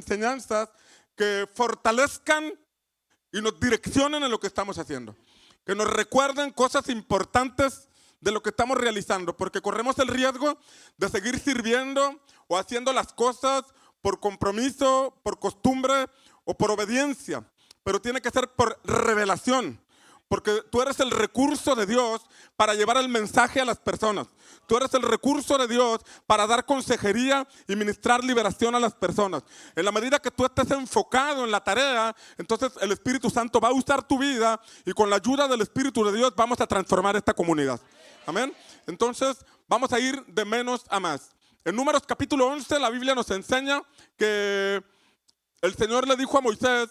enseñanzas que fortalezcan y nos direccionen en lo que estamos haciendo. Que nos recuerden cosas importantes de lo que estamos realizando, porque corremos el riesgo de seguir sirviendo o haciendo las cosas por compromiso, por costumbre o por obediencia, pero tiene que ser por revelación, porque tú eres el recurso de Dios para llevar el mensaje a las personas. Tú eres el recurso de Dios para dar consejería y ministrar liberación a las personas. En la medida que tú estés enfocado en la tarea, entonces el Espíritu Santo va a usar tu vida y con la ayuda del Espíritu de Dios vamos a transformar esta comunidad. Amén. Entonces vamos a ir de menos a más. En Números capítulo 11 la Biblia nos enseña que el Señor le dijo a Moisés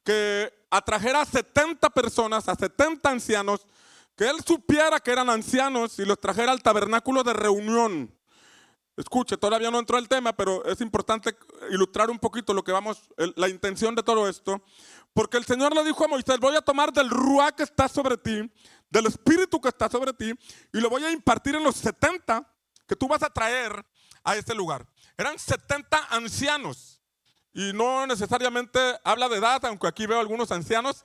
que atrajera a 70 personas, a 70 ancianos, que él supiera que eran ancianos y los trajera al tabernáculo de reunión. Escuche, todavía no entró el tema, pero es importante ilustrar un poquito lo que la intención de todo esto. Porque el Señor le dijo a Moisés, voy a tomar del ruá que está sobre ti, del espíritu que está sobre ti, y lo voy a impartir en los 70 que tú vas a traer a ese lugar. Eran 70 ancianos. Y no necesariamente habla de edad, aunque aquí veo algunos ancianos,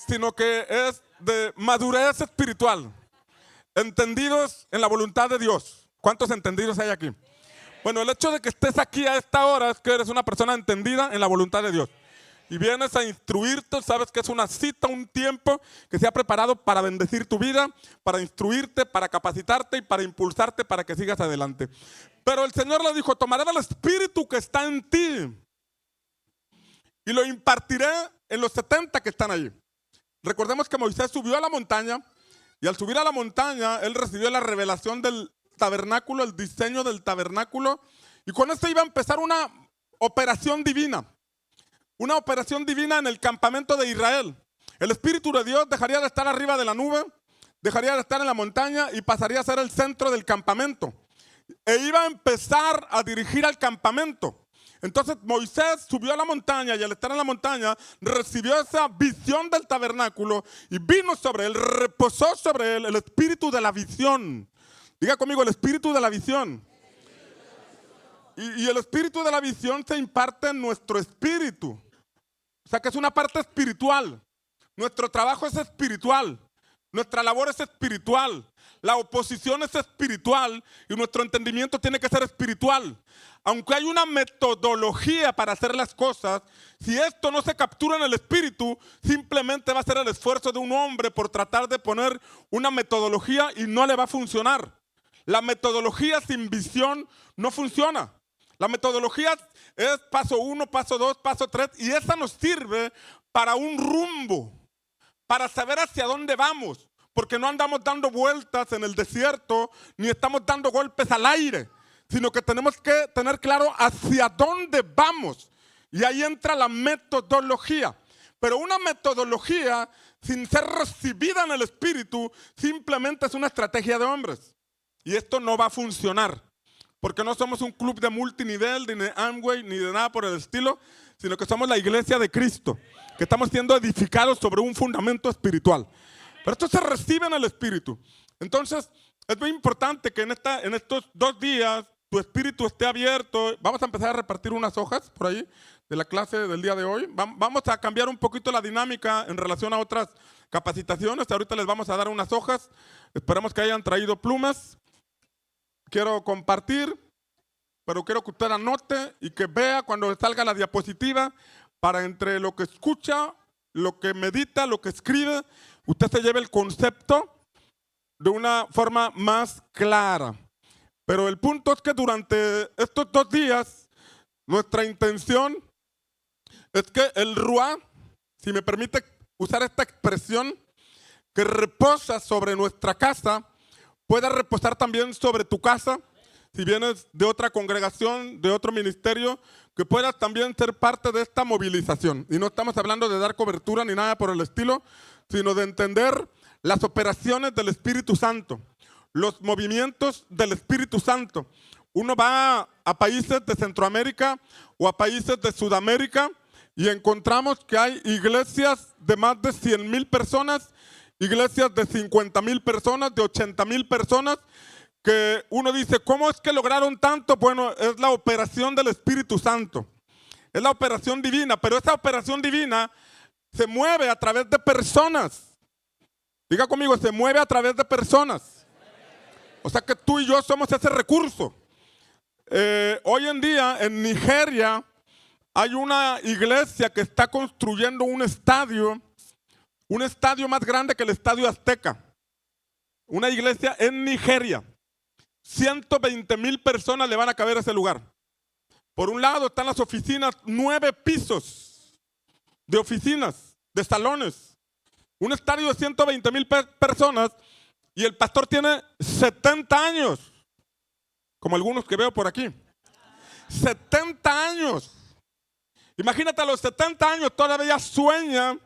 sino que es de madurez espiritual, entendidos en la voluntad de Dios. ¿Cuántos entendidos hay aquí? Bueno, el hecho de que estés aquí a esta hora es que eres una persona entendida en la voluntad de Dios. Y vienes a instruirte, sabes que es una cita, un tiempo que se ha preparado para bendecir tu vida, para instruirte, para capacitarte y para impulsarte para que sigas adelante. Pero el Señor le dijo, tomaré del espíritu que está en ti y lo impartiré en los 70 que están allí. Recordemos que Moisés subió a la montaña y al subir a la montaña él recibió la revelación del tabernáculo, el diseño del tabernáculo, y con esto iba a empezar una operación divina. Una operación divina en el campamento de Israel. El Espíritu de Dios dejaría de estar arriba de la nube, dejaría de estar en la montaña y pasaría a ser el centro del campamento. E iba a empezar a dirigir al campamento. Entonces Moisés subió a la montaña y al estar en la montaña recibió esa visión del tabernáculo y vino sobre él, reposó sobre él el espíritu de la visión. Diga conmigo, el espíritu de la visión. Y el espíritu de la visión se imparte en nuestro espíritu. O sea que es una parte espiritual. Nuestro trabajo es espiritual. Nuestra labor es espiritual. La oposición es espiritual y nuestro entendimiento tiene que ser espiritual. Aunque hay una metodología para hacer las cosas, si esto no se captura en el espíritu, simplemente va a ser el esfuerzo de un hombre por tratar de poner una metodología y no le va a funcionar. La metodología sin visión no funciona. La metodología es paso 1, paso 2, paso 3 y esa nos sirve para un rumbo, para saber hacia dónde vamos, porque no andamos dando vueltas en el desierto ni estamos dando golpes al aire, sino que tenemos que tener claro hacia dónde vamos y ahí entra la metodología. Pero una metodología sin ser recibida en el espíritu simplemente es una estrategia de hombres y esto no va a funcionar. Porque no somos un club de multinivel, ni de Amway, ni de nada por el estilo, sino que somos la iglesia de Cristo, que estamos siendo edificados sobre un fundamento espiritual. Pero esto se recibe en el espíritu. Entonces, es muy importante que en estos 2 días tu espíritu esté abierto. Vamos a empezar a repartir unas hojas por ahí de la clase del día de hoy. Vamos a cambiar un poquito la dinámica en relación a otras capacitaciones. Ahorita les vamos a dar unas hojas. Esperamos que hayan traído plumas. Quiero compartir, pero quiero que usted anote y que vea cuando salga la diapositiva para entre lo que escucha, lo que medita, lo que escribe, usted se lleve el concepto de una forma más clara. Pero el punto es que durante estos 2 días, nuestra intención es que el ruá, si me permite usar esta expresión, que reposa sobre nuestra casa, pueda reposar también sobre tu casa, si vienes de otra congregación, de otro ministerio, que puedas también ser parte de esta movilización. Y no estamos hablando de dar cobertura ni nada por el estilo, sino de entender las operaciones del Espíritu Santo, los movimientos del Espíritu Santo. Uno va a países de Centroamérica o a países de Sudamérica y encontramos que hay iglesias de más de 100,000 personas, iglesias de 50,000 personas, de 80,000 personas, que uno dice, ¿cómo es que lograron tanto? Bueno, es la operación del Espíritu Santo. Es la operación divina, pero esa operación divina se mueve a través de personas. Diga conmigo, se mueve a través de personas. O sea que tú y yo somos ese recurso. Hoy en día en Nigeria hay una iglesia que está construyendo un estadio más grande que el Estadio Azteca. Una iglesia en Nigeria. 120,000 personas le van a caber a ese lugar. Por un lado están las oficinas, 9 pisos de oficinas, de salones. Un estadio de 120,000 personas y el pastor tiene 70 años, como algunos que veo por aquí. 70 años. Imagínate, a los 70 años todavía sueña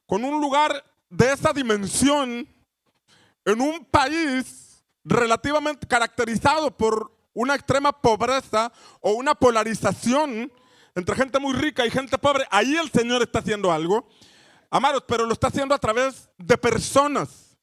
con un lugar de esa dimensión en un país relativamente caracterizado por una extrema pobreza o una polarización entre gente muy rica y gente pobre. Ahí el Señor está haciendo algo, amados, pero lo está haciendo a través de personas.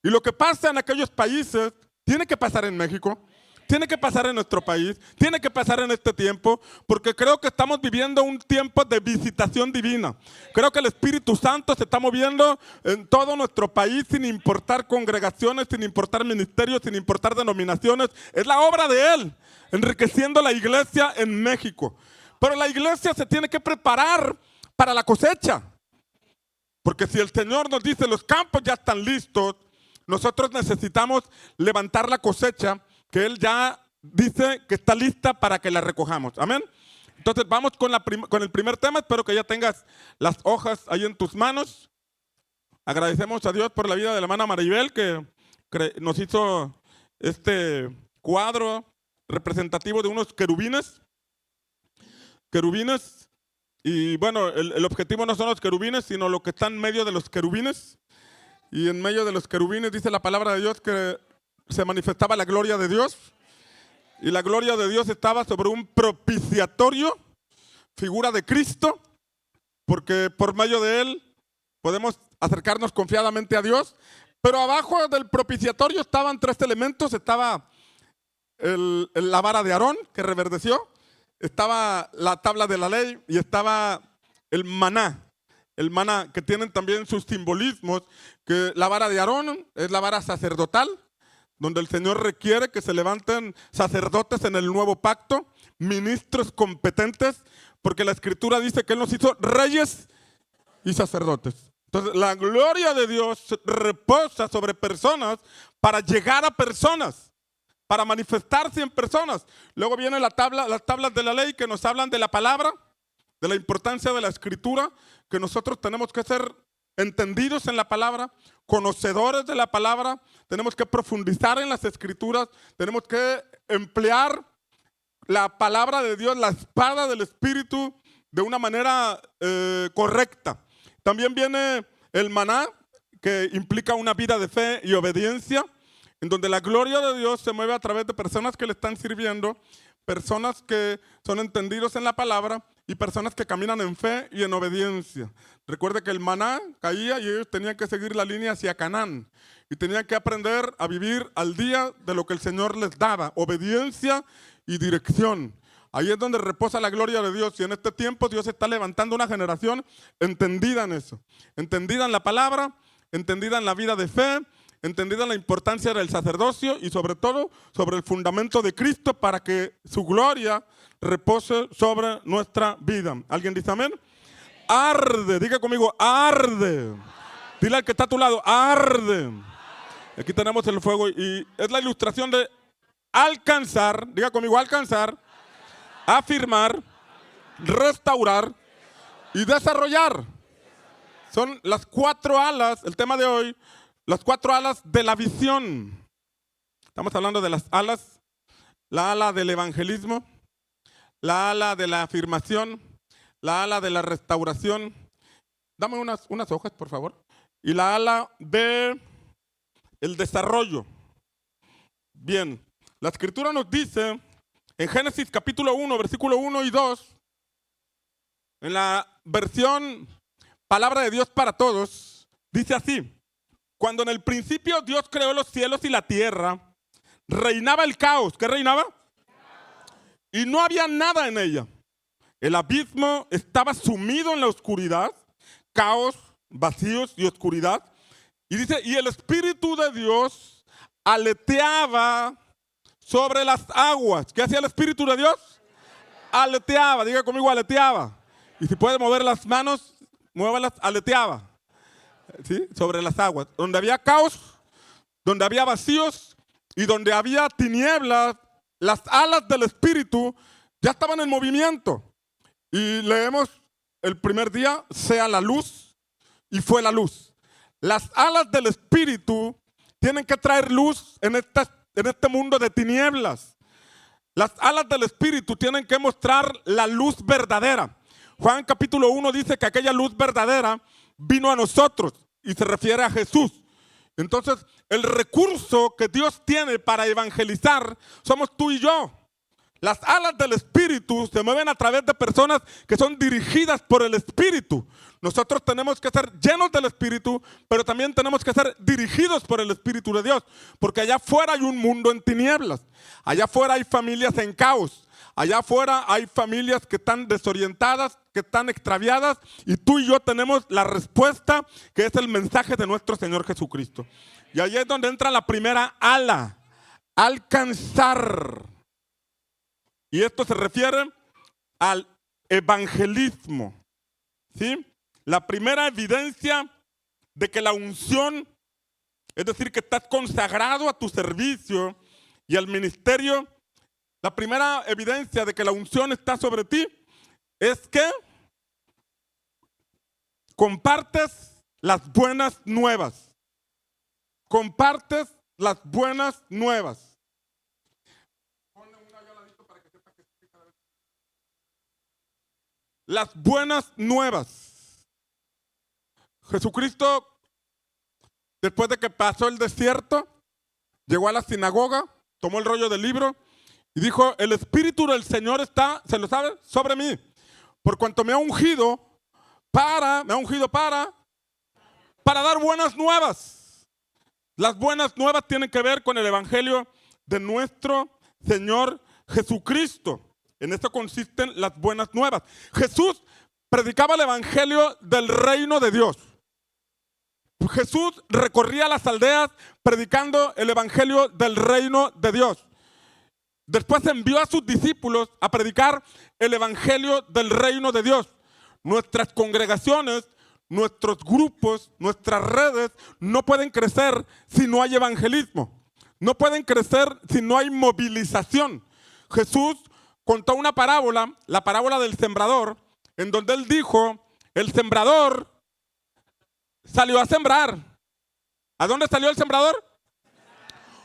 Y lo que pasa en aquellos países tiene que pasar en México, tiene que pasar en nuestro país, tiene que pasar en este tiempo, porque creo que estamos viviendo un tiempo de visitación divina. Creo que el Espíritu Santo se está moviendo en todo nuestro país, sin importar congregaciones, sin importar ministerios, sin importar denominaciones. Es la obra de Él, enriqueciendo la iglesia en México. Pero la iglesia se tiene que preparar para la cosecha. Porque si el Señor nos dice los campos ya están listos, nosotros necesitamos levantar la cosecha que Él ya dice que está lista para que la recojamos. Amén. Entonces vamos con el primer tema. Espero que ya tengas las hojas ahí en tus manos. Agradecemos a Dios por la vida de la hermana Maribel, que nos hizo este cuadro representativo de unos querubines. Y bueno, el objetivo no son los querubines, sino lo que está en medio de los querubines. Y en medio de los querubines dice la palabra de Dios que se manifestaba la gloria de Dios. Y la gloria de Dios estaba sobre un propiciatorio, figura de Cristo, porque por medio de Él podemos acercarnos confiadamente a Dios. Pero abajo del propiciatorio estaban 3 elementos. Estaba la vara de Aarón, que reverdeció. Estaba la tabla de la ley y estaba el maná. El maná, que tienen también sus simbolismos, que la vara de Aarón es la vara sacerdotal, donde el Señor requiere que se levanten sacerdotes en el nuevo pacto, ministros competentes, porque la Escritura dice que Él nos hizo reyes y sacerdotes. Entonces, la gloria de Dios reposa sobre personas para llegar a personas, para manifestarse en personas. Luego viene las tablas de la ley que nos hablan de la palabra, de la importancia de la Escritura, que nosotros tenemos que ser entendidos en la palabra, conocedores de la palabra, tenemos que profundizar en las Escrituras, tenemos que emplear la palabra de Dios, la espada del Espíritu, de una manera correcta. También viene el maná, que implica una vida de fe y obediencia, en donde la gloria de Dios se mueve a través de personas que le están sirviendo, personas que son entendidos en la palabra y personas que caminan en fe y en obediencia. Recuerde que el maná caía y ellos tenían que seguir la línea hacia Canaán y tenían que aprender a vivir al día de lo que el Señor les daba, obediencia y dirección. Ahí es donde reposa la gloria de Dios, y en este tiempo Dios está levantando una generación entendida en eso, entendida en la palabra, entendida en la vida de fe, entendida la importancia del sacerdocio y sobre todo sobre el fundamento de Cristo, para que su gloria repose sobre nuestra vida. ¿Alguien dice amén? Arde, diga conmigo, arde. Dile al que está a tu lado, arde. Aquí tenemos el fuego y es la ilustración de alcanzar, diga conmigo, alcanzar, afirmar, restaurar y desarrollar. Son las 4 alas, el tema de hoy, las 4 alas de la visión. Estamos hablando de las alas: la ala del evangelismo, la ala de la afirmación, la ala de la restauración. Dame unas hojas, por favor. Y la ala de el desarrollo. Bien, la Escritura nos dice en Génesis capítulo 1, versículo 1 y 2, en la versión Palabra de Dios para Todos, dice así: cuando en el principio Dios creó los cielos y la tierra, reinaba el caos. ¿Qué reinaba? Y no había nada en ella. El abismo estaba sumido en la oscuridad, caos, vacíos y oscuridad. Y dice, y el Espíritu de Dios aleteaba sobre las aguas. ¿Qué hacía el Espíritu de Dios? Aleteaba, diga conmigo, aleteaba. Y si puede mover las manos, muévalas, aleteaba. ¿Sí? Sobre las aguas. Donde había caos, donde había vacíos y donde había tinieblas, las alas del Espíritu ya estaban en movimiento. Y leemos el primer día, sea la luz, y fue la luz. Las alas del Espíritu tienen que traer luz en este mundo de tinieblas. Las alas del Espíritu tienen que mostrar la luz verdadera. Juan capítulo 1 dice que aquella luz verdadera vino a nosotros y se refiere a Jesús. Entonces, el recurso que Dios tiene para evangelizar somos tú y yo. Las alas del Espíritu se mueven a través de personas que son dirigidas por el Espíritu. Nosotros tenemos que ser llenos del Espíritu, pero también tenemos que ser dirigidos por el Espíritu de Dios. Porque allá afuera hay un mundo en tinieblas. Allá afuera hay familias en caos. Allá afuera hay familias que están desorientadas, que están extraviadas. Y tú y yo tenemos la respuesta, que es el mensaje de nuestro Señor Jesucristo. Y ahí es donde entra la primera ala. Alcanzar. Y esto se refiere al evangelismo, ¿sí? La primera evidencia de que la unción, es decir, que estás consagrado a tu servicio y al ministerio, la primera evidencia de que la unción está sobre ti es que compartes las buenas nuevas. Compartes las buenas nuevas. Las buenas nuevas. Jesucristo, después de que pasó el desierto, llegó a la sinagoga, tomó el rollo del libro y dijo, el Espíritu del Señor está, ¿se lo sabe? Sobre mí. Por cuanto me ha ungido para dar buenas nuevas. Las buenas nuevas tienen que ver con el evangelio de nuestro Señor Jesucristo. En esto consisten las buenas nuevas. Jesús predicaba el evangelio del reino de Dios. Jesús recorría las aldeas predicando el evangelio del reino de Dios. Después envió a sus discípulos a predicar el evangelio del reino de Dios. Nuestras congregaciones, nuestros grupos, nuestras redes no pueden crecer si no hay evangelismo. No pueden crecer si no hay movilización. Jesús contó una parábola, la parábola del sembrador, en donde él dijo, el sembrador salió a sembrar. ¿A dónde salió el sembrador?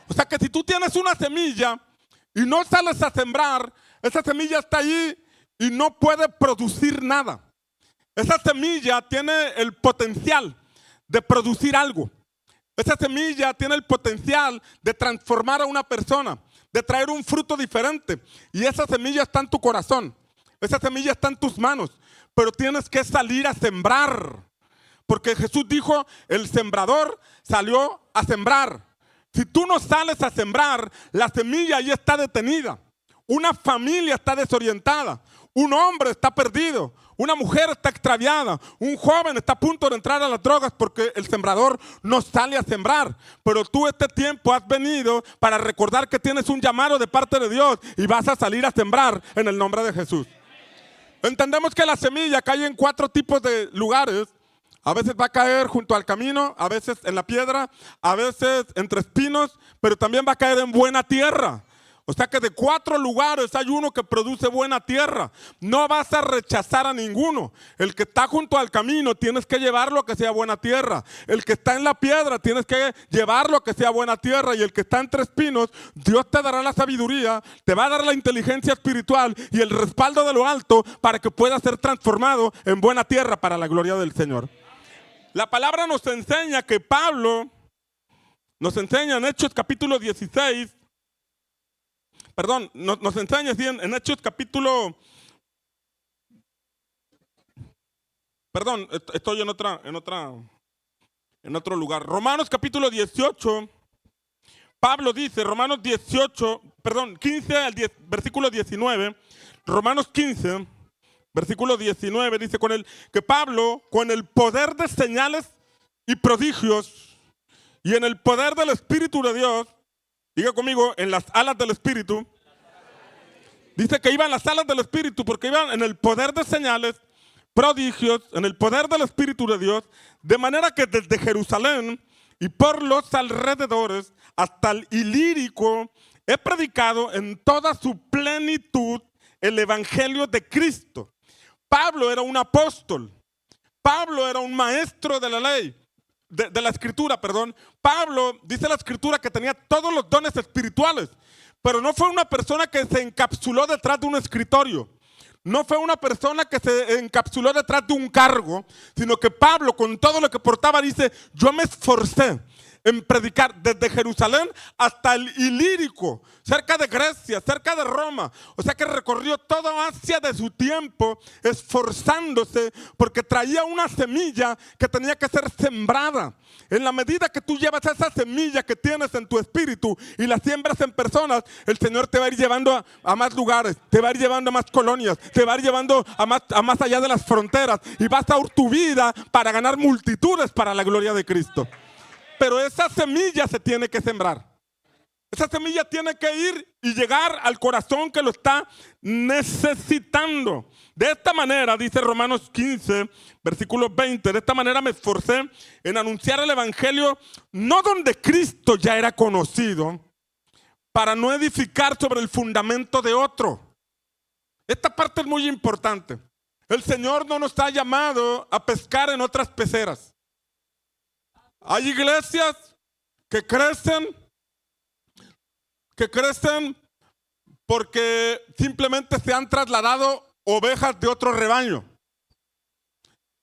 O sea que si tú tienes una semilla y no sales a sembrar, esa semilla está ahí y no puede producir nada. Esa semilla tiene el potencial de producir algo. Esa semilla tiene el potencial de transformar a una persona, de traer un fruto diferente. Y esa semilla está en tu corazón. Esa semilla está en tus manos. Pero tienes que salir a sembrar. Porque Jesús dijo, el sembrador salió a sembrar. Si tú no sales a sembrar, la semilla ahí está detenida. Una familia está desorientada. Un hombre está perdido. Una mujer está extraviada. Un joven está a punto de entrar a las drogas porque el sembrador no sale a sembrar. Pero tú este tiempo has venido para recordar que tienes un llamado de parte de Dios y vas a salir a sembrar en el nombre de Jesús. Entendemos que la semilla cae en 4 tipos de lugares. A veces va a caer junto al camino, a veces en la piedra, a veces entre espinos, pero también va a caer en buena tierra. O sea que de 4 lugares hay uno que produce buena tierra. No vas a rechazar a ninguno. El que está junto al camino tienes que llevarlo a que sea buena tierra. El que está en la piedra tienes que llevarlo a que sea buena tierra. Y el que está entre espinos, Dios te dará la sabiduría, te va a dar la inteligencia espiritual y el respaldo de lo alto para que pueda ser transformado en buena tierra para la gloria del Señor. La palabra nos enseña que Pablo nos enseña en Hechos capítulo 16. Perdón, nos enseña así en Hechos capítulo, perdón, estoy en otro lugar. Romanos capítulo 18, Pablo dice, Romanos 15 al 10, versículo 19, Romanos 15, versículo 19, dice que Pablo, con el poder de señales y prodigios y en el poder del Espíritu de Dios, diga conmigo, en las alas del Espíritu, dice que iban en las alas del Espíritu porque iban en el poder de señales, prodigios, en el poder del Espíritu de Dios, de manera que desde Jerusalén y por los alrededores hasta el Ilírico he predicado en toda su plenitud el Evangelio de Cristo. Pablo era un apóstol. Pablo era un maestro de la ley, de la escritura, perdón. Pablo, dice la escritura, que tenía todos los dones espirituales, pero no fue una persona que se encapsuló detrás de un escritorio. No fue una persona que se encapsuló detrás de un cargo, sino que Pablo, con todo lo que portaba, dice, yo me esforcé en predicar desde Jerusalén hasta el Ilírico, cerca de Grecia, cerca de Roma. O sea que recorrió toda Asia de su tiempo esforzándose porque traía una semilla que tenía que ser sembrada. En la medida que tú llevas esa semilla que tienes en tu espíritu y la siembras en personas, el Señor te va a ir llevando a más lugares, te va a ir llevando a más colonias, te va a ir llevando a más allá de las fronteras y vas a usar tu vida para ganar multitudes para la gloria de Cristo. Pero esa semilla se tiene que sembrar. Esa semilla tiene que ir y llegar al corazón que lo está necesitando. De esta manera, dice Romanos 15, versículo 20, de esta manera me esforcé en anunciar el Evangelio, no donde Cristo ya era conocido, para no edificar sobre el fundamento de otro. Esta parte es muy importante. El Señor no nos ha llamado a pescar en otras peceras. Hay iglesias que crecen porque simplemente se han trasladado ovejas de otro rebaño.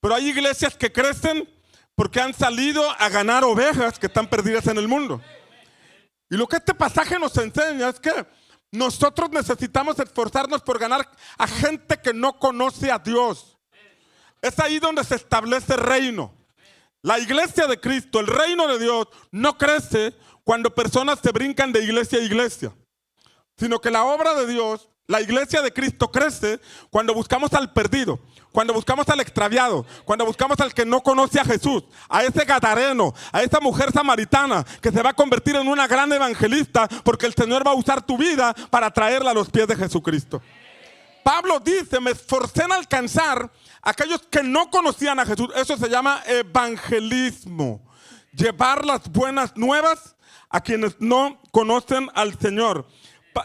Pero hay iglesias que crecen porque han salido a ganar ovejas que están perdidas en el mundo. Y lo que este pasaje nos enseña es que nosotros necesitamos esforzarnos por ganar a gente que no conoce a Dios. Es ahí donde se establece reino. La iglesia de Cristo, el reino de Dios, no crece cuando personas se brincan de iglesia a iglesia, sino que la obra de Dios, la iglesia de Cristo crece cuando buscamos al perdido, cuando buscamos al extraviado, cuando buscamos al que no conoce a Jesús, a ese gadareno, a esa mujer samaritana que se va a convertir en una gran evangelista porque el Señor va a usar tu vida para traerla a los pies de Jesucristo. Pablo dice, me esforcé en alcanzar a aquellos que no conocían a Jesús. Eso se llama evangelismo. Llevar las buenas nuevas a quienes no conocen al Señor.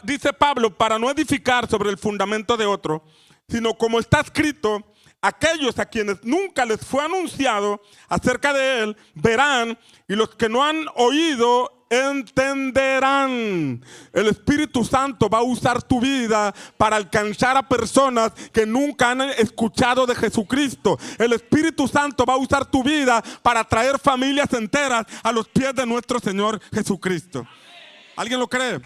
Dice Pablo, para no edificar sobre el fundamento de otro, sino como está escrito, aquellos a quienes nunca les fue anunciado acerca de él, verán, y los que no han oído, entenderán. El Espíritu Santo va a usar tu vida para alcanzar a personas que nunca han escuchado de Jesucristo. El Espíritu Santo va a usar tu vida para traer familias enteras a los pies de nuestro Señor Jesucristo. ¿Alguien lo cree?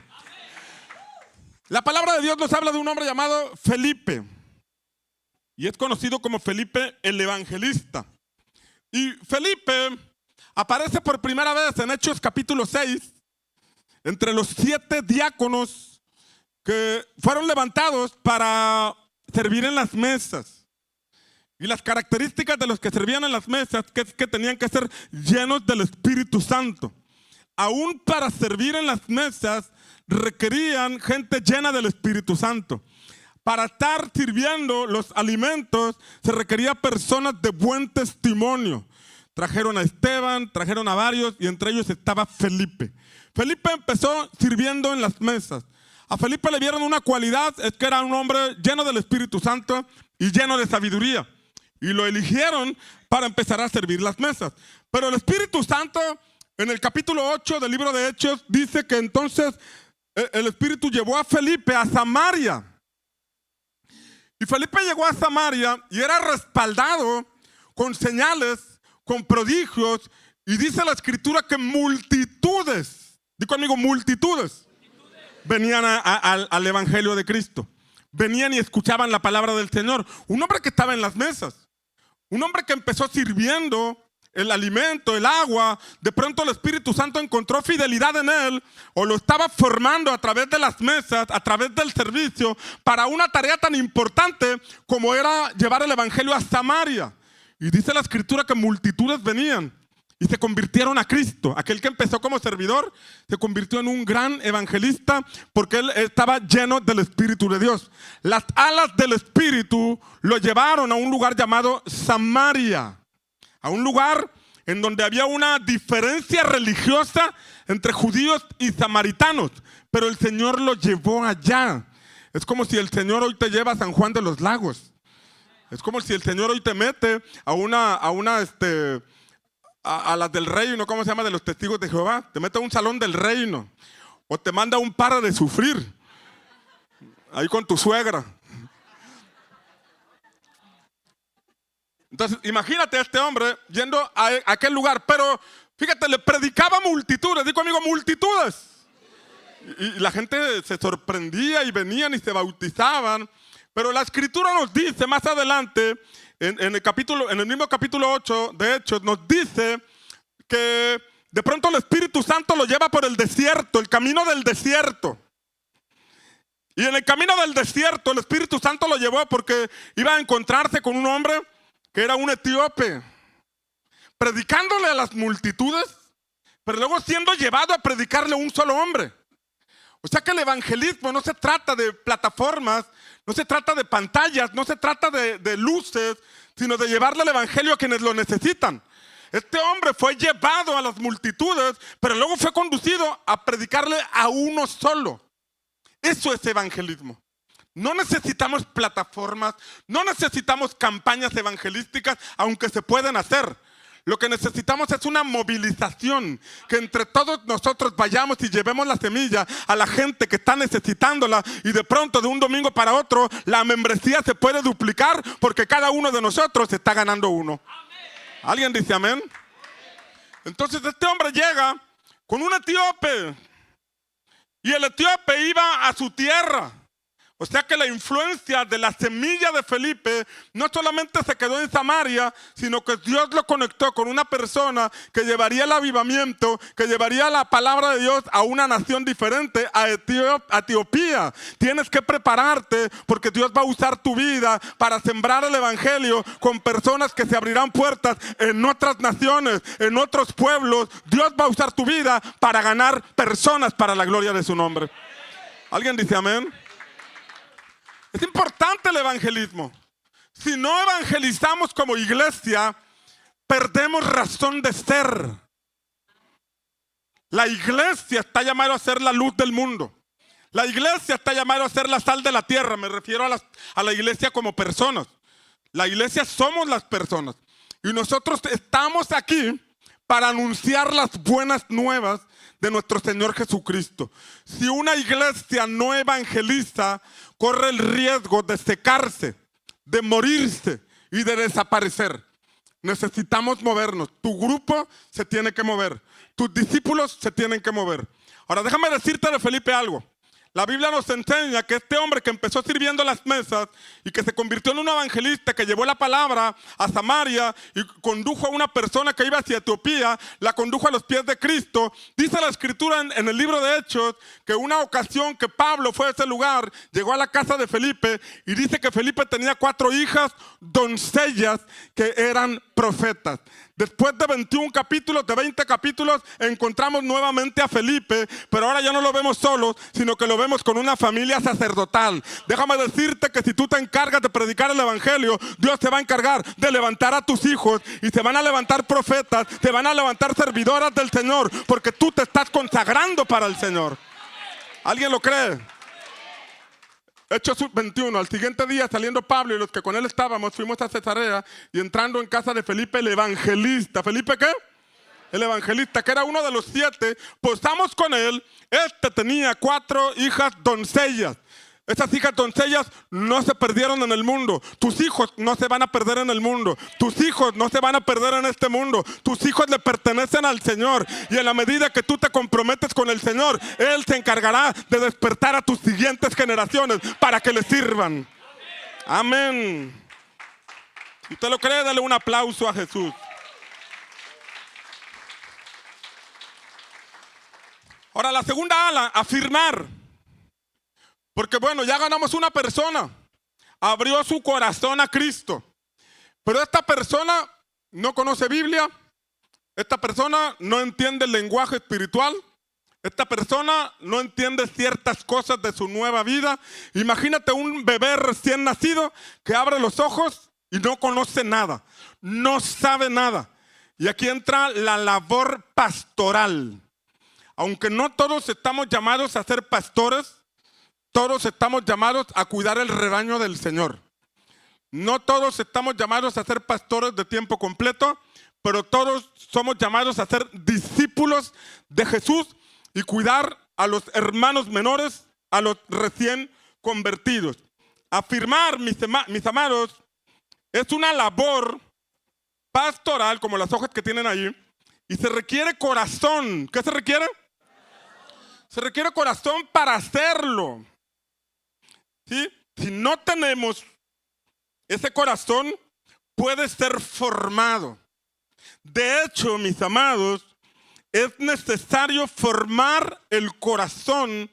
La palabra de Dios nos habla de un hombre llamado Felipe, y es conocido como Felipe el Evangelista. Y Felipe aparece por primera vez en Hechos capítulo 6, entre los 7 diáconos que fueron levantados para servir en las mesas. Y las características de los que servían en las mesas es que tenían que ser llenos del Espíritu Santo. Aún para servir en las mesas requerían gente llena del Espíritu Santo. Para estar sirviendo los alimentos se requería personas de buen testimonio. Trajeron a Esteban, trajeron a varios, y entre ellos estaba Felipe. Felipe empezó sirviendo en las mesas. A Felipe le vieron una cualidad, es que era un hombre lleno del Espíritu Santo y lleno de sabiduría. Y lo eligieron para empezar a servir las mesas. Pero el Espíritu Santo, en el capítulo 8 del libro de Hechos, dice que entonces el Espíritu llevó a Felipe a Samaria. Y Felipe llegó a Samaria y era respaldado con señales, con prodigios, y dice la escritura que multitudes, di conmigo, multitudes, venían al evangelio de Cristo. Venían y escuchaban la palabra del Señor. Un hombre que estaba en las mesas, un hombre que empezó sirviendo el alimento, el agua, de pronto el Espíritu Santo encontró fidelidad en él, o lo estaba formando a través de las mesas, a través del servicio, para una tarea tan importante como era llevar el evangelio a Samaria. Y dice la escritura que multitudes venían y se convirtieron a Cristo. Aquel que empezó como servidor se convirtió en un gran evangelista porque él estaba lleno del Espíritu de Dios. Las alas del Espíritu lo llevaron a un lugar llamado Samaria, a un lugar en donde había una diferencia religiosa entre judíos y samaritanos, pero el Señor lo llevó allá. Es como si el Señor hoy te lleva a San Juan de los Lagos. Es como si el Señor hoy te mete a las del reino, ¿cómo se llama? De los testigos de Jehová. Te mete a un salón del reino. O te manda a un para de sufrir. Ahí con tu suegra. Entonces, imagínate a este hombre yendo a aquel lugar. Pero, fíjate, le predicaba a multitudes. Di conmigo, multitudes. Y la gente se sorprendía y venían y se bautizaban. Pero la escritura nos dice más adelante, en el mismo capítulo 8 de Hechos, nos dice que de pronto el Espíritu Santo lo lleva por el desierto, el camino del desierto. Y en el camino del desierto el Espíritu Santo lo llevó porque iba a encontrarse con un hombre que era un etíope, predicándole a las multitudes, pero luego siendo llevado a predicarle a un solo hombre. O sea que el evangelismo no se trata de plataformas, no se trata de pantallas, no se trata de luces, sino de llevarle el evangelio a quienes lo necesitan. Este hombre fue llevado a las multitudes, pero luego fue conducido a predicarle a uno solo. Eso es evangelismo. No necesitamos plataformas, no necesitamos campañas evangelísticas, aunque se pueden hacer. Lo que necesitamos es una movilización, que entre todos nosotros vayamos y llevemos la semilla a la gente que está necesitándola, y de pronto de un domingo para otro la membresía se puede duplicar porque cada uno de nosotros está ganando uno. ¿Alguien dice amén? Entonces este hombre llega con un etíope y el etíope iba a su tierra. O sea que la influencia de la semilla de Felipe no solamente se quedó en Samaria, sino que Dios lo conectó con una persona que llevaría el avivamiento, que llevaría la palabra de Dios a una nación diferente, a Etiopía. Tienes que prepararte porque Dios va a usar tu vida para sembrar el evangelio con personas que se abrirán puertas en otras naciones, en otros pueblos. Dios va a usar tu vida para ganar personas para la gloria de su nombre. ¿Alguien dice amén? Es importante el evangelismo. Si no evangelizamos como iglesia, perdemos razón de ser. La iglesia está llamada a ser la luz del mundo. La iglesia está llamada a ser la sal de la tierra. Me refiero a la iglesia como personas. La iglesia somos las personas. Y nosotros estamos aquí para anunciar las buenas nuevas de nuestro Señor Jesucristo. Si una iglesia no evangeliza, corre el riesgo de secarse, de morirse y de desaparecer. Necesitamos movernos. Tu grupo se tiene que mover. Tus discípulos se tienen que mover. Ahora déjame decirte de Felipe algo. La Biblia nos enseña que este hombre que empezó sirviendo las mesas y que se convirtió en un evangelista, que llevó la palabra a Samaria y condujo a una persona que iba hacia Etiopía, la condujo a los pies de Cristo. Dice la escritura en el libro de Hechos que una ocasión que Pablo fue a ese lugar, llegó a la casa de Felipe y dice que Felipe tenía 4 hijas, doncellas que eran profetas. Después de 21 capítulos, de 20 capítulos, encontramos nuevamente a Felipe, pero ahora ya no lo vemos solo, sino que lo vemos con una familia sacerdotal. Déjame decirte que si tú te encargas de predicar el evangelio, Dios te va a encargar de levantar a tus hijos y se van a levantar profetas, se van a levantar servidoras del Señor, porque tú te estás consagrando para el Señor. ¿Alguien lo cree? Hechos 21, al siguiente día saliendo Pablo y los que con él estábamos, fuimos a Cesarea y entrando en casa de Felipe el evangelista. ¿Felipe qué? El evangelista, que era uno de los 7, posamos con él. Este tenía 4 hijas doncellas. Esas hijas doncellas no se perdieron en el mundo. Tus hijos no se van a perder en el mundo. Tus hijos no se van a perder en este mundo. Tus hijos le pertenecen al Señor. Y en la medida que tú te comprometes con el Señor, Él se encargará de despertar a tus siguientes generaciones para que le sirvan. Amén. Si usted lo cree, dale un aplauso a Jesús. Ahora, la segunda ala, afirmar. Porque bueno, ya ganamos una persona. Abrió su corazón a Cristo. Pero esta persona no conoce Biblia. Esta persona no entiende el lenguaje espiritual. Esta persona no entiende ciertas cosas de su nueva vida. Imagínate un bebé recién nacido que abre los ojos y no conoce nada. No sabe nada. Y aquí entra la labor pastoral. Aunque no todos estamos llamados a ser pastores, todos estamos llamados a cuidar el rebaño del Señor. No todos estamos llamados a ser pastores de tiempo completo, pero todos somos llamados a ser discípulos de Jesús y cuidar a los hermanos menores, a los recién convertidos. Afirmar, mis amados, es una labor pastoral, como las hojas que tienen ahí, y se requiere corazón. ¿Qué se requiere? Se requiere corazón para hacerlo. ¿Sí? Si no tenemos ese corazón, puede ser formado. De hecho, mis amados, es necesario formar el corazón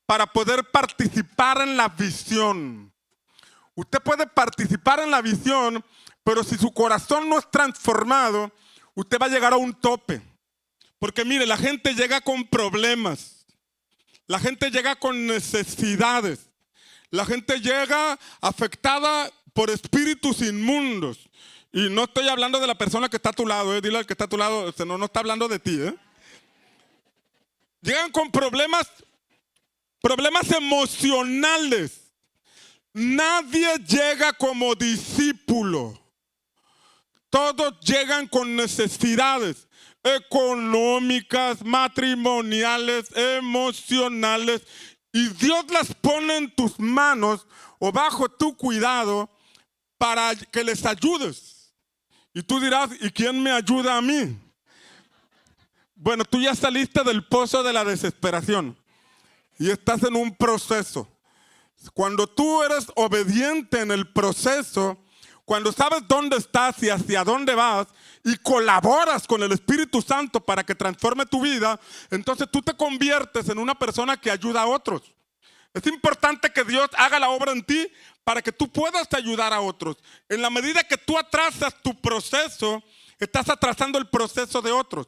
para poder participar en la visión. Usted puede participar en la visión, pero si su corazón no es transformado, usted va a llegar a un tope. Porque mire, la gente llega con problemas. La gente llega con necesidades. La gente llega afectada por espíritus inmundos. Y no estoy hablando de la persona que está a tu lado, dile al que está a tu lado, no está hablando de ti. Llegan con problemas emocionales. Nadie llega como discípulo. Todos llegan con necesidades económicas, matrimoniales, emocionales. Y Dios las pone en tus manos o bajo tu cuidado para que les ayudes. Y tú dirás, ¿y quién me ayuda a mí? Bueno, tú ya saliste del pozo de la desesperación y estás en un proceso. Cuando tú eres obediente en el proceso, cuando sabes dónde estás y hacia dónde vas y colaboras con el Espíritu Santo para que transforme tu vida, entonces tú te conviertes en una persona que ayuda a otros. Es importante que Dios haga la obra en ti para que tú puedas ayudar a otros. En la medida que tú atrasas tu proceso, estás atrasando el proceso de otros.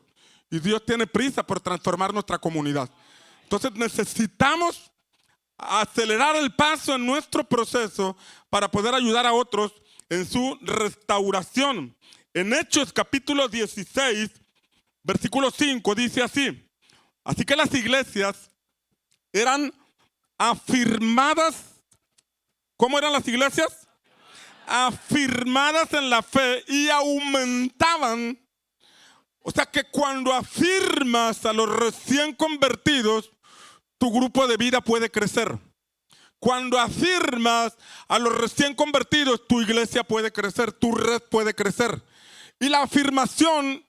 Y Dios tiene prisa por transformar nuestra comunidad. Entonces necesitamos acelerar el paso en nuestro proceso para poder ayudar a otros en su restauración. En Hechos capítulo 16, versículo 5 dice así: así que las iglesias eran afirmadas. ¿Cómo eran las iglesias? Afirmadas en la fe y aumentaban. O sea que cuando afirmas a los recién convertidos, tu grupo de vida puede crecer. Cuando afirmas a los recién convertidos, tu iglesia puede crecer, tu red puede crecer. Y la afirmación,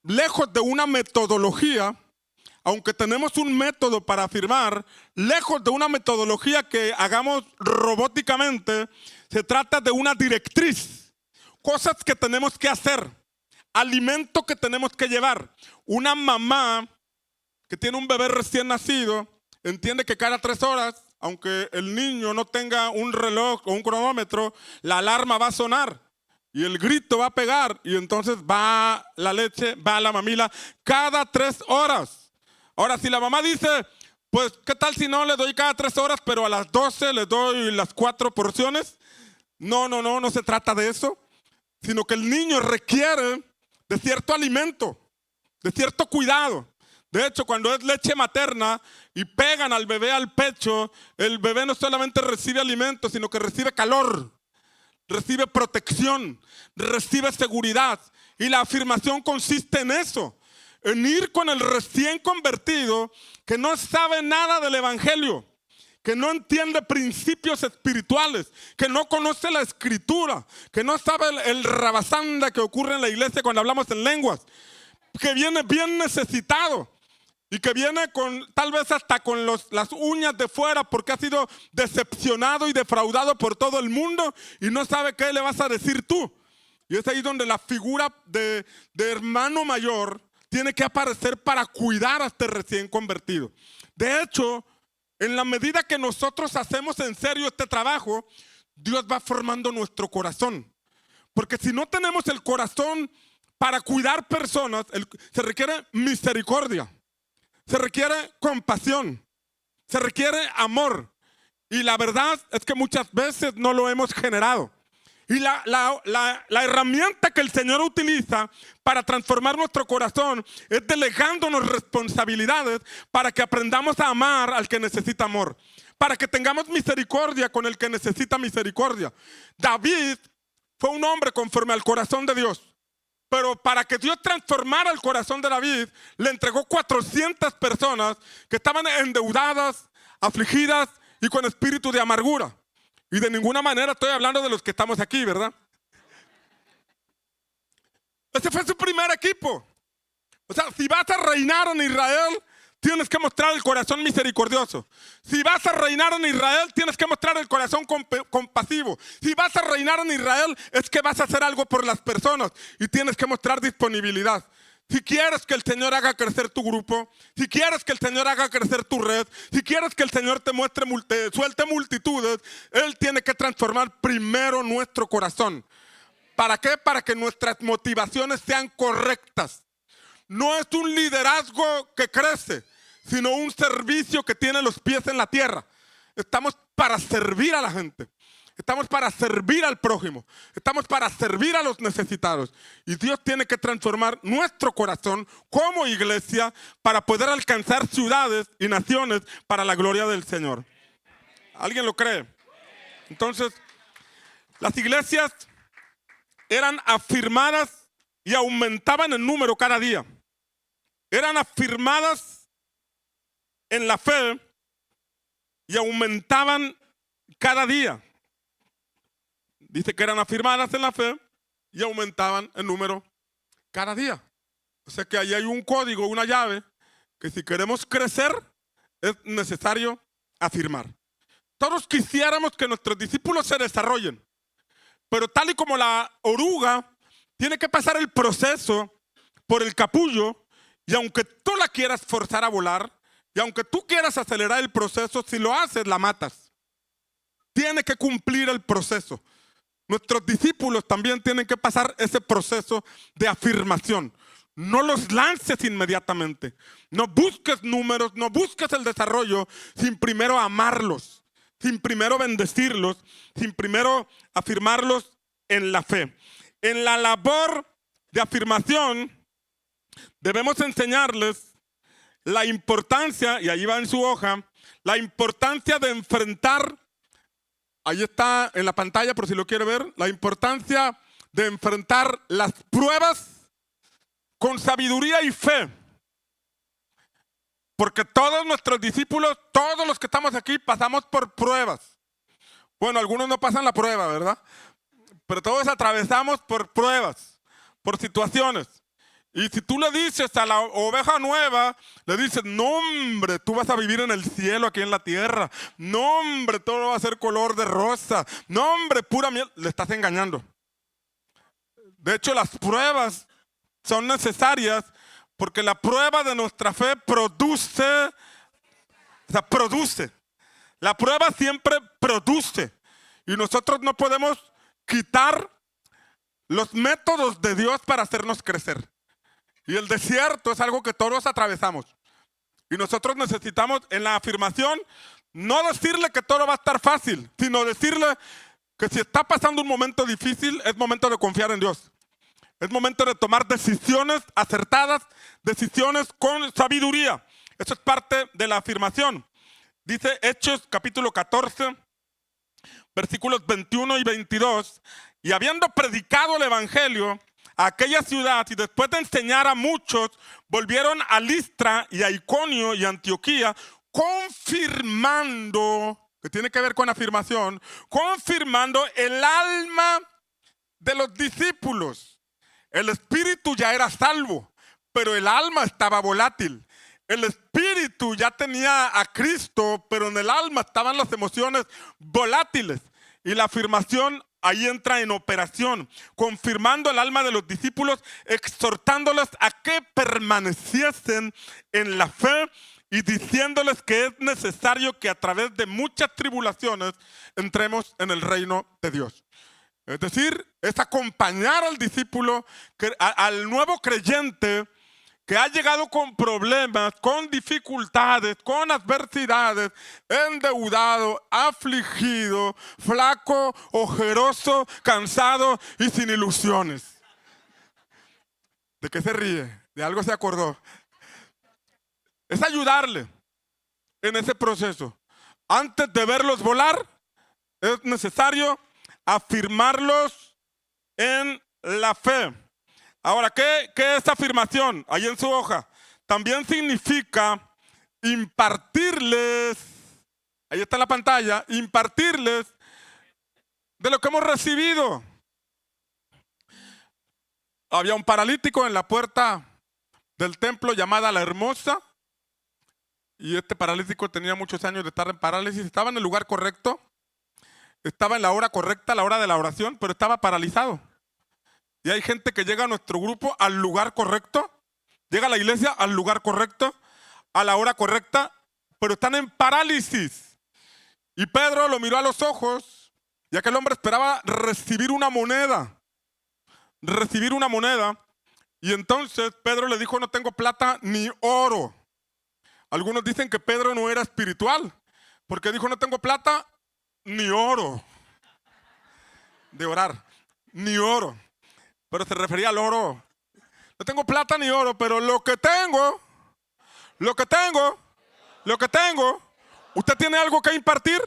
lejos de una metodología, aunque tenemos un método para afirmar, lejos de una metodología que hagamos robóticamente, se trata de una directriz. Cosas que tenemos que hacer, alimento que tenemos que llevar. Una mamá que tiene un bebé recién nacido entiende que cada 3 horas, aunque el niño no tenga un reloj o un cronómetro, la alarma va a sonar y el grito va a pegar y entonces va la leche, va la mamila cada 3 horas. Ahora, si la mamá dice, pues, ¿qué tal si no le doy cada 3 horas, pero a las 12 le doy las 4 porciones? No se trata de eso, sino que el niño requiere de cierto alimento, de cierto cuidado. De hecho, cuando es leche materna y pegan al bebé al pecho, el bebé no solamente recibe alimento, sino que recibe calor, recibe protección, recibe seguridad. Y la afirmación consiste en eso, en ir con el recién convertido que no sabe nada del evangelio, que no entiende principios espirituales, que no conoce la escritura, que no sabe el rabasanda que ocurre en la iglesia cuando hablamos en lenguas, que viene bien necesitado y que viene con tal vez hasta con las uñas de fuera porque ha sido decepcionado y defraudado por todo el mundo y no sabe qué le vas a decir tú. Y es ahí donde la figura de hermano mayor, tiene que aparecer para cuidar a este recién convertido. De hecho, en la medida que nosotros hacemos en serio este trabajo, Dios va formando nuestro corazón. Porque si no tenemos el corazón para cuidar personas, se requiere misericordia, se requiere compasión, se requiere amor. Y la verdad es que muchas veces no lo hemos generado. Y la herramienta que el Señor utiliza para transformar nuestro corazón es delegándonos responsabilidades para que aprendamos a amar al que necesita amor, para que tengamos misericordia con el que necesita misericordia. David fue un hombre conforme al corazón de Dios, pero para que Dios transformara el corazón de David, le entregó 400 personas que estaban endeudadas, afligidas y con espíritu de amargura. Y de ninguna manera estoy hablando de los que estamos aquí, ¿verdad? Ese fue su primer equipo. O sea, si vas a reinar en Israel, tienes que mostrar el corazón misericordioso. Si vas a reinar en Israel, tienes que mostrar el corazón compasivo. Si vas a reinar en Israel, es que vas a hacer algo por las personas y tienes que mostrar disponibilidad. Si quieres que el Señor haga crecer tu grupo, si quieres que el Señor haga crecer tu red, si quieres que el Señor te suelte multitudes, Él tiene que transformar primero nuestro corazón. ¿Para qué? Para que nuestras motivaciones sean correctas. No es un liderazgo que crece, sino un servicio que tiene los pies en la tierra. Estamos para servir a la gente. Estamos para servir al prójimo. Estamos para servir a los necesitados. Y Dios tiene que transformar nuestro corazón como iglesia para poder alcanzar ciudades y naciones para la gloria del Señor. ¿Alguien lo cree? Entonces, las iglesias eran afirmadas y aumentaban en número cada día. Eran afirmadas en la fe y aumentaban cada día. Dice que eran afirmadas en la fe y aumentaban en número cada día. O sea que ahí hay un código, una llave, que si queremos crecer es necesario afirmar. Todos quisiéramos que nuestros discípulos se desarrollen, pero tal y como la oruga tiene que pasar el proceso por el capullo, y aunque tú la quieras forzar a volar, y aunque tú quieras acelerar el proceso, si lo haces la matas. Tiene que cumplir el proceso. Nuestros discípulos también tienen que pasar ese proceso de afirmación. No los lances inmediatamente. No busques números, no busques el desarrollo sin primero amarlos, sin primero bendecirlos, sin primero afirmarlos en la fe. En la labor de afirmación debemos enseñarles la importancia, y ahí va en su hoja, la importancia de enfrentar. Ahí está en la pantalla por si lo quiere ver. La importancia de enfrentar las pruebas con sabiduría y fe. Porque todos nuestros discípulos, todos los que estamos aquí, pasamos por pruebas. Bueno, algunos no pasan la prueba, ¿verdad? Pero todos atravesamos por pruebas, por situaciones. Y si tú le dices a la oveja nueva, le dices, no hombre, tú vas a vivir en el cielo aquí en la tierra. No hombre, todo va a ser color de rosa. No hombre, pura miel. Le estás engañando. De hecho, las pruebas son necesarias porque la prueba de nuestra fe produce. La prueba siempre produce. Y nosotros no podemos quitar los métodos de Dios para hacernos crecer. Y el desierto es algo que todos atravesamos. Y nosotros necesitamos en la afirmación no decirle que todo va a estar fácil, sino decirle que si está pasando un momento difícil, es momento de confiar en Dios. Es momento de tomar decisiones acertadas, decisiones con sabiduría. Eso es parte de la afirmación. Dice Hechos capítulo 14, versículos 21 y 22. Y habiendo predicado el evangelio a aquella ciudad y después de enseñar a muchos, volvieron a Listra y a Iconio y a Antioquía, confirmando, que tiene que ver con afirmación, confirmando el alma de los discípulos. El espíritu ya era salvo, pero el alma estaba volátil. El espíritu ya tenía a Cristo, pero en el alma estaban las emociones volátiles. Y la afirmación ahí entra en operación, confirmando el alma de los discípulos, exhortándoles a que permaneciesen en la fe y diciéndoles que es necesario que a través de muchas tribulaciones entremos en el reino de Dios. Es decir, es acompañar al discípulo, al nuevo creyente que ha llegado con problemas, con dificultades, con adversidades, endeudado, afligido, flaco, ojeroso, cansado y sin ilusiones. ¿De qué se ríe? De algo se acordó. Es ayudarle en ese proceso. Antes de verlos volar, es necesario afirmarlos en la fe. Ahora, ¿qué es afirmación? Ahí en su hoja. También significa impartirles, ahí está en la pantalla, impartirles de lo que hemos recibido. Había un paralítico en la puerta del templo llamada La Hermosa. Y este paralítico tenía muchos años de estar en parálisis. Estaba en el lugar correcto. Estaba en la hora correcta, la hora de la oración, pero estaba paralizado. Y hay gente que llega a nuestro grupo al lugar correcto, llega a la iglesia al lugar correcto, a la hora correcta, pero están en parálisis. Y Pedro lo miró a los ojos y aquel hombre esperaba recibir una moneda. Y entonces Pedro le dijo: no tengo plata ni oro. Algunos dicen que Pedro no era espiritual, porque dijo: no tengo plata ni oro. De orar, ni oro. Pero se refería al oro. No tengo plata ni oro, pero lo que tengo. ¿Usted tiene algo que impartir?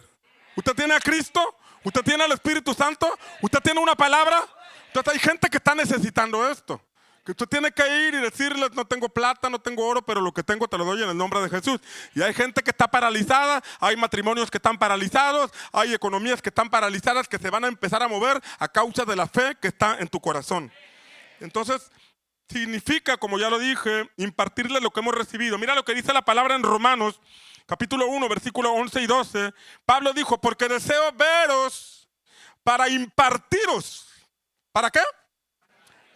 ¿Usted tiene a Cristo? ¿Usted tiene al Espíritu Santo? ¿Usted tiene una palabra? Entonces hay gente que está necesitando esto. Que usted tiene que ir y decirles: no tengo plata, no tengo oro, pero lo que tengo te lo doy en el nombre de Jesús. Y hay gente que está paralizada, hay matrimonios que están paralizados, hay economías que están paralizadas, que se van a empezar a mover a causa de la fe que está en tu corazón. Entonces, significa, como ya lo dije, impartirles lo que hemos recibido. Mira lo que dice la palabra en Romanos, capítulo 1, versículos 11 y 12. Pablo dijo: porque deseo veros para impartiros. ¿Para qué?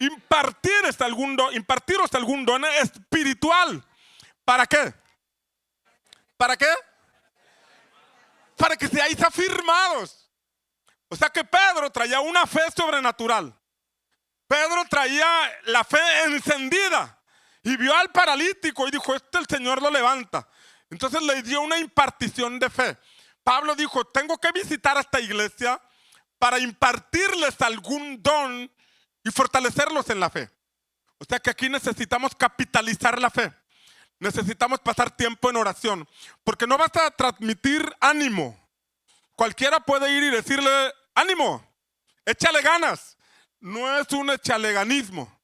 Impartiros algún don espiritual. ¿Para qué? ¿Para qué? Para que seáis afirmados. O sea que Pedro traía una fe sobrenatural. Pedro traía la fe encendida y vio al paralítico y dijo: el Señor lo levanta. Entonces le dio una impartición de fe. Pablo dijo: tengo que visitar a esta iglesia para impartirles algún don y fortalecerlos en la fe. O sea que aquí necesitamos capitalizar la fe. Necesitamos pasar tiempo en oración, porque no vas a transmitir ánimo. Cualquiera puede ir y decirle: ánimo, échale ganas. No es un echaleganismo,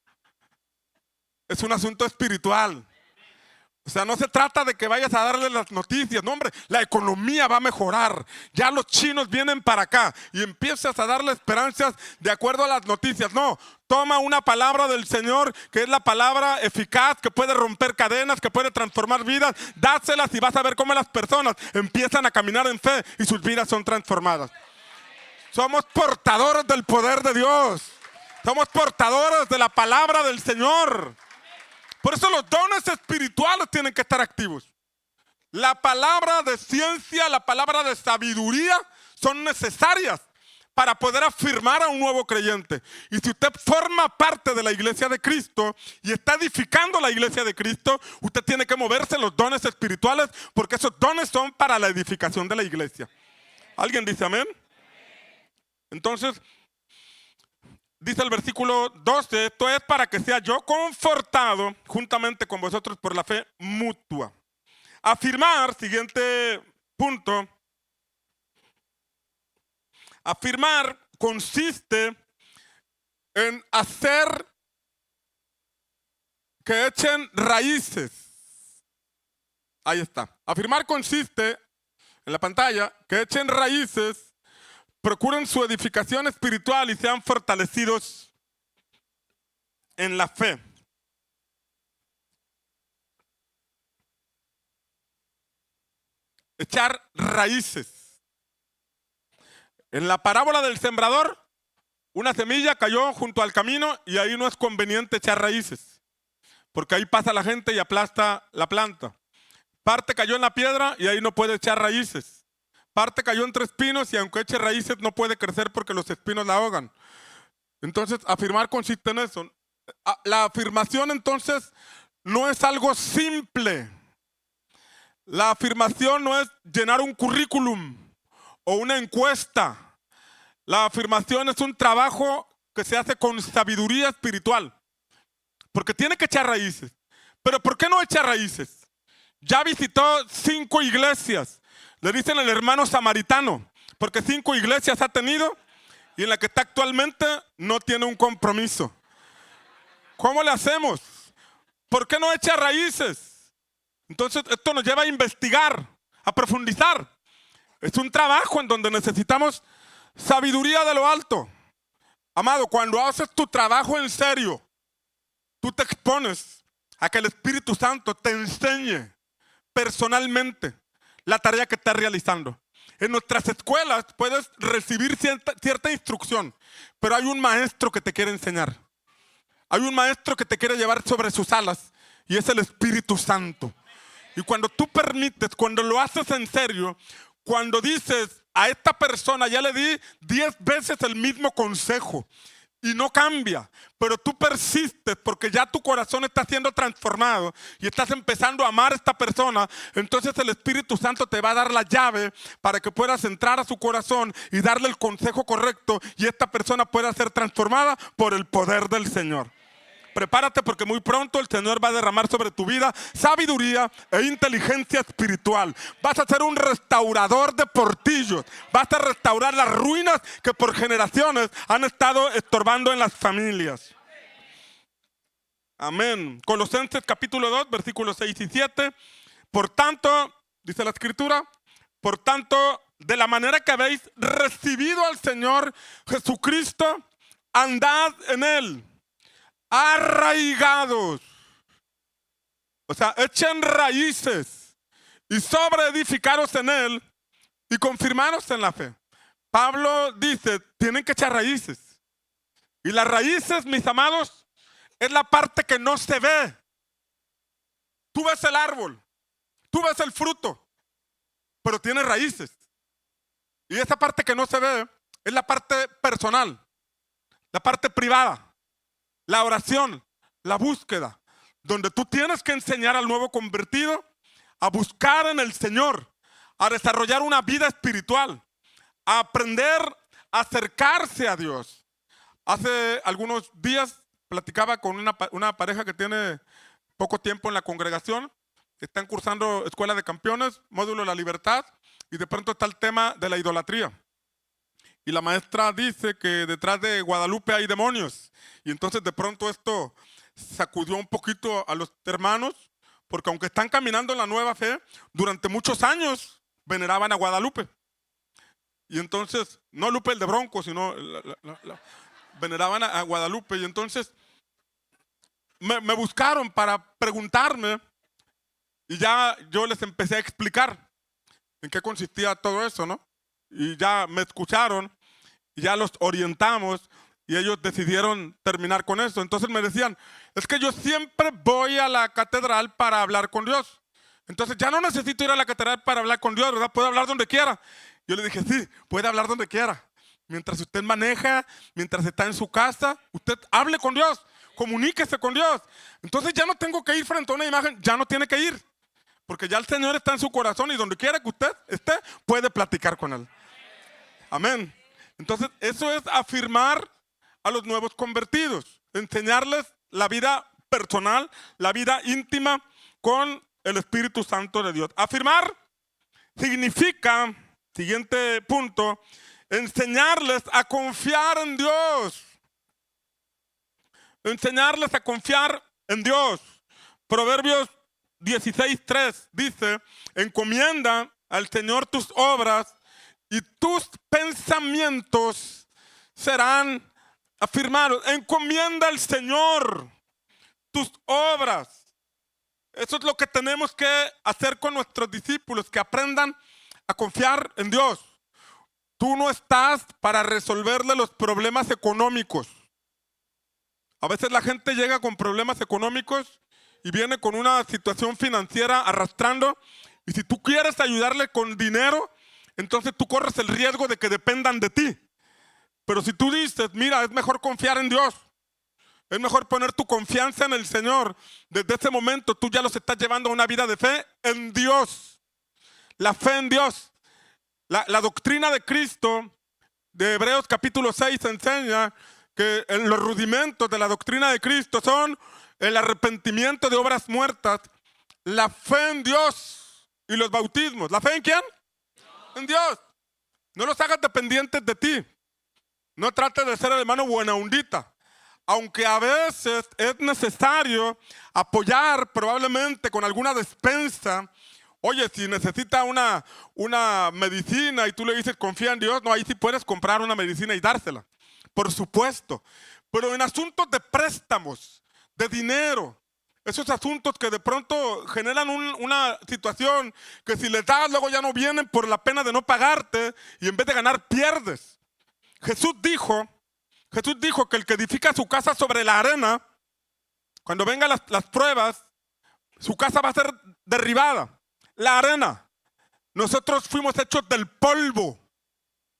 es un asunto espiritual. O sea, no se trata de que vayas a darle las noticias. No, hombre, la economía va a mejorar. Ya los chinos vienen para acá y empiezas a darle esperanzas de acuerdo a las noticias. No, toma una palabra del Señor, que es la palabra eficaz, que puede romper cadenas, que puede transformar vidas. Dáselas y vas a ver cómo las personas empiezan a caminar en fe y sus vidas son transformadas. Somos portadores del poder de Dios. Somos portadores de la palabra del Señor. Por eso los dones espirituales tienen que estar activos. La palabra de ciencia, la palabra de sabiduría son necesarias para poder afirmar a un nuevo creyente. Y si usted forma parte de la iglesia de Cristo y está edificando la iglesia de Cristo, usted tiene que moverse en los dones espirituales, porque esos dones son para la edificación de la iglesia. ¿Alguien dice amén? Entonces, dice el versículo 12: esto es para que sea yo confortado juntamente con vosotros por la fe mutua. Afirmar, siguiente punto. Afirmar consiste en hacer que echen raíces. Ahí está. Afirmar consiste, en la pantalla, que echen raíces, procuren su edificación espiritual y sean fortalecidos en la fe. Echar raíces. En la parábola del sembrador, Una semilla cayó junto al camino y ahí no es conveniente echar raíces, porque ahí pasa la gente y aplasta la planta. Parte cayó en la piedra y ahí no puede echar raíces. Parte cayó entre espinos y aunque eche raíces no puede crecer porque los espinos la ahogan. Entonces, afirmar consiste en eso. La afirmación entonces no es algo simple. La afirmación no es llenar un currículum o una encuesta. La afirmación es un trabajo que se hace con sabiduría espiritual, porque tiene que echar raíces. Pero ¿por qué no echa raíces? Ya visitó 5 iglesias, le dicen el hermano samaritano, porque 5 iglesias ha tenido y en la que está actualmente no tiene un compromiso. ¿Cómo le hacemos? ¿Por qué no echa raíces? Entonces esto nos lleva a investigar, a profundizar. Es un trabajo en donde necesitamos sabiduría de lo alto. Amado, cuando haces tu trabajo en serio, tú te expones a que el Espíritu Santo te enseñe personalmente la tarea que estás realizando. En nuestras escuelas puedes recibir cierta instrucción, pero hay un maestro que te quiere enseñar. Hay un maestro que te quiere llevar sobre sus alas y es el Espíritu Santo. Y cuando tú permites, cuando lo haces en serio, cuando dices a esta persona ya le di 10 veces el mismo consejo y no cambia, pero tú persistes porque ya tu corazón está siendo transformado y estás empezando a amar a esta persona, entonces el Espíritu Santo te va a dar la llave para que puedas entrar a su corazón y darle el consejo correcto y esta persona pueda ser transformada por el poder del Señor. Prepárate porque muy pronto el Señor va a derramar sobre tu vida sabiduría e inteligencia espiritual. Vas a ser un restaurador de portillos. Vas a restaurar las ruinas que por generaciones han estado estorbando en las familias. Amén. Colosenses capítulo 2, versículos 6 y 7. Por tanto, dice la Escritura, por tanto, de la manera que habéis recibido al Señor Jesucristo, andad en Él. Arraigados, o sea, echen raíces y sobreedificaros en él y confirmaros en la fe. Pablo dice, tienen que echar raíces. Y las raíces, mis amados, es la parte que no se ve. Tú ves el árbol, tú ves el fruto, pero tiene raíces. Y esa parte que no se ve es la parte personal, la parte privada. La oración, la búsqueda, donde tú tienes que enseñar al nuevo convertido a buscar en el Señor, a desarrollar una vida espiritual, a aprender a acercarse a Dios. Hace algunos días platicaba con una pareja que tiene poco tiempo en la congregación, están cursando Escuela de Campeones, módulo de la libertad, y de pronto está el tema de la idolatría. Y la maestra dice que detrás de Guadalupe hay demonios. Y entonces de pronto esto sacudió un poquito a los hermanos, porque aunque están caminando en la nueva fe, durante muchos años veneraban a Guadalupe. Y entonces, no Lupe el de Bronco, sino veneraban a Guadalupe. Y entonces me buscaron para preguntarme y ya yo les empecé a explicar en qué consistía todo eso, ¿no? Y ya me escucharon y ya los orientamos y ellos decidieron terminar con eso. Entonces me decían, es que yo siempre voy a la catedral para hablar con Dios. Entonces ya no necesito ir a la catedral para hablar con Dios, ¿verdad? Puedo hablar donde quiera. Yo le dije, sí, puede hablar donde quiera. Mientras usted maneja, mientras está en su casa, usted hable con Dios, comuníquese con Dios. Entonces ya no tengo que ir frente a una imagen, ya no tiene que ir. Porque ya el Señor está en su corazón y donde quiera que usted esté, puede platicar con Él. Amén. Entonces, eso es afirmar a los nuevos convertidos, enseñarles la vida personal, la vida íntima con el Espíritu Santo de Dios. Afirmar significa, siguiente punto, enseñarles a confiar en Dios. Enseñarles a confiar en Dios. Proverbios 16:3 dice, encomienda al Señor tus obras y tus pensamientos serán afirmados. Encomienda al Señor tus obras. Eso es lo que tenemos que hacer con nuestros discípulos, que aprendan a confiar en Dios. Tú no estás para resolverle los problemas económicos. A veces la gente llega con problemas económicos y viene con una situación financiera arrastrando. Y si tú quieres ayudarle con dinero, entonces tú corres el riesgo de que dependan de ti. Pero si tú dices, mira, es mejor confiar en Dios, es mejor poner tu confianza en el Señor, desde ese momento tú ya los estás llevando a una vida de fe en Dios. La fe en Dios. La doctrina de Cristo, de Hebreos capítulo 6, enseña que los rudimentos de la doctrina de Cristo son el arrepentimiento de obras muertas, la fe en Dios y los bautismos. ¿La fe en quién? En Dios. No los hagas dependientes de ti. No trates de ser el hermano buena ondita. Aunque a veces es necesario apoyar probablemente con alguna despensa. Oye, si necesita una medicina y tú le dices confía en Dios, no, ahí sí puedes comprar una medicina y dársela. Por supuesto. Pero en asuntos de préstamos, de dinero, esos asuntos que de pronto generan una situación que si les das luego ya no vienen por la pena de no pagarte y en vez de ganar pierdes. Jesús dijo que el que edifica su casa sobre la arena, cuando vengan las pruebas, su casa va a ser derribada. La arena. Nosotros fuimos hechos del polvo.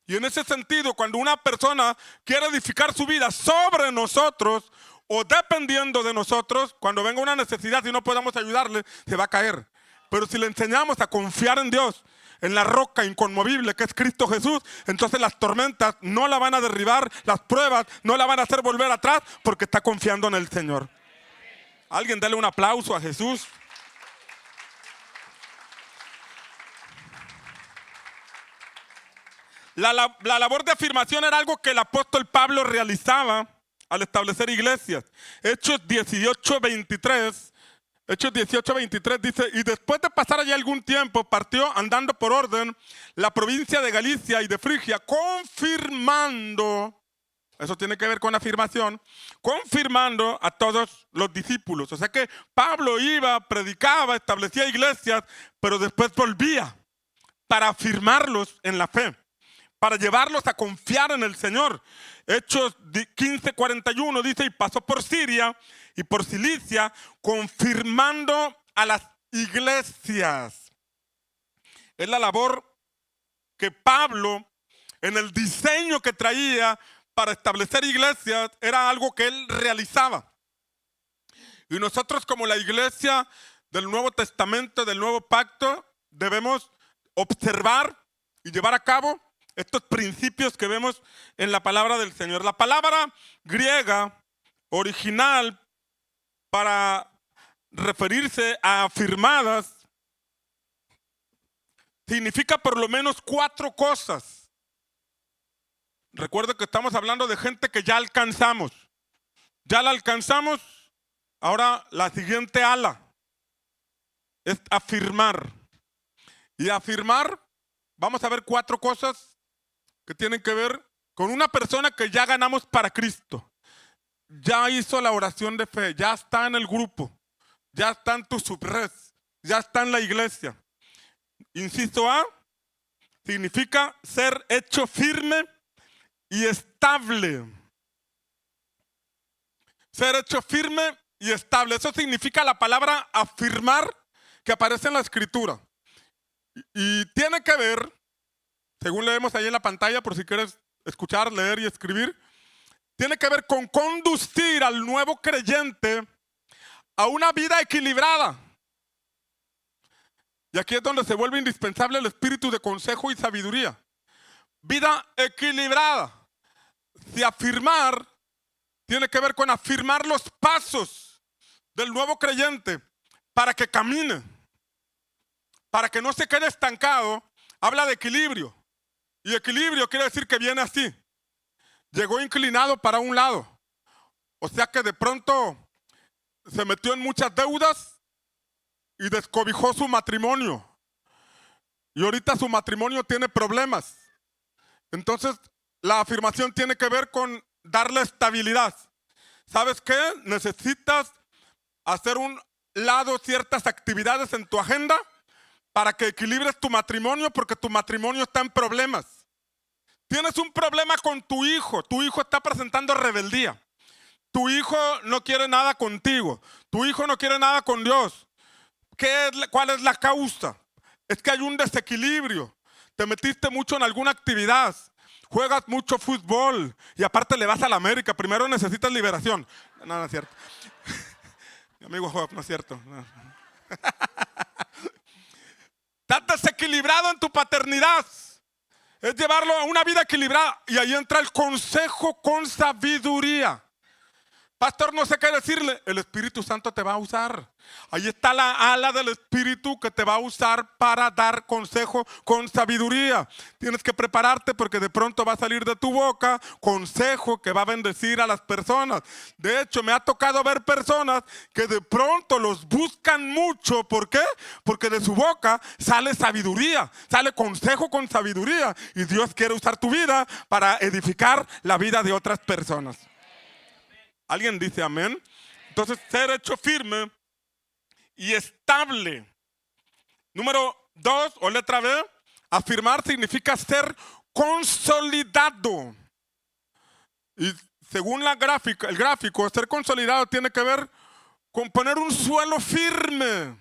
Y en ese sentido, cuando una persona quiere edificar su vida sobre nosotros o dependiendo de nosotros, cuando venga una necesidad y no podamos ayudarle, se va a caer. Pero si le enseñamos a confiar en Dios, en la roca inconmovible que es Cristo Jesús, entonces las tormentas no la van a derribar, las pruebas no la van a hacer volver atrás porque está confiando en el Señor. Alguien dale un aplauso a Jesús. La labor de afirmación era algo que el apóstol Pablo realizaba al establecer iglesias. Hechos 18:23 dice, y después de pasar allí algún tiempo, partió andando por orden la provincia de Galicia y de Frigia, confirmando, eso tiene que ver con afirmación, confirmando a todos los discípulos. O sea que Pablo iba, predicaba, establecía iglesias, pero después volvía para afirmarlos en la fe, para llevarlos a confiar en el Señor. Hechos 15:41 dice, y pasó por Siria y por Cilicia, confirmando a las iglesias. Es la labor que Pablo, en el diseño que traía para establecer iglesias, era algo que él realizaba. Y nosotros como la iglesia del Nuevo Testamento, del Nuevo Pacto, debemos observar y llevar a cabo estos principios que vemos en la palabra del Señor. La palabra griega original para referirse a afirmadas significa por lo menos 4 cosas. Recuerda que estamos hablando de gente que ya alcanzamos. Ya la alcanzamos. Ahora la siguiente ala es afirmar. Y afirmar, vamos a ver 4 cosas que tienen que ver con una persona que ya ganamos para Cristo. Ya hizo la oración de fe, ya está en el grupo, ya está en tu subred, ya está en la iglesia. Inciso A, significa ser hecho firme y estable. Ser hecho firme y estable. Eso significa la palabra afirmar que aparece en la escritura. Y tiene que ver, según leemos ahí en la pantalla, por si quieres escuchar, leer y escribir, tiene que ver con conducir al nuevo creyente a una vida equilibrada. Y aquí es donde se vuelve indispensable el espíritu de consejo y sabiduría. Vida equilibrada. Si afirmar tiene que ver con afirmar los pasos del nuevo creyente para que camine, para que no se quede estancado, habla de equilibrio. Y equilibrio quiere decir que viene así. Llegó inclinado para un lado. O sea que de pronto se metió en muchas deudas y descobijó su matrimonio. Y ahorita su matrimonio tiene problemas. Entonces, la afirmación tiene que ver con darle estabilidad. ¿Sabes qué? Necesitas hacer un lado ciertas actividades en tu agenda para que equilibres tu matrimonio, porque tu matrimonio está en problemas. Tienes un problema con tu hijo está presentando rebeldía. Tu hijo no quiere nada contigo, tu hijo no quiere nada con Dios. ¿Cuál es la causa? Es que hay un desequilibrio. Te metiste mucho en alguna actividad, juegas mucho fútbol y aparte le vas a la América. Primero necesitas liberación. No, no es cierto. Mi amigo Job, no es cierto. No. Estás desequilibrado en tu paternidad. Es llevarlo a una vida equilibrada. Y ahí entra el consejo con sabiduría. Pastor, no sé qué decirle. El Espíritu Santo te va a usar. Ahí está la ala del Espíritu que te va a usar para dar consejo con sabiduría. Tienes que prepararte porque de pronto va a salir de tu boca consejo que va a bendecir a las personas. De hecho, me ha tocado ver personas que de pronto los buscan mucho. ¿Por qué? Porque de su boca sale sabiduría, sale consejo con sabiduría. Y Dios quiere usar tu vida para edificar la vida de otras personas. ¿Alguien dice amén? Entonces, ser hecho firme y estable. Número 2, o letra B, afirmar significa ser consolidado. Y según el gráfico, ser consolidado tiene que ver con poner un suelo firme.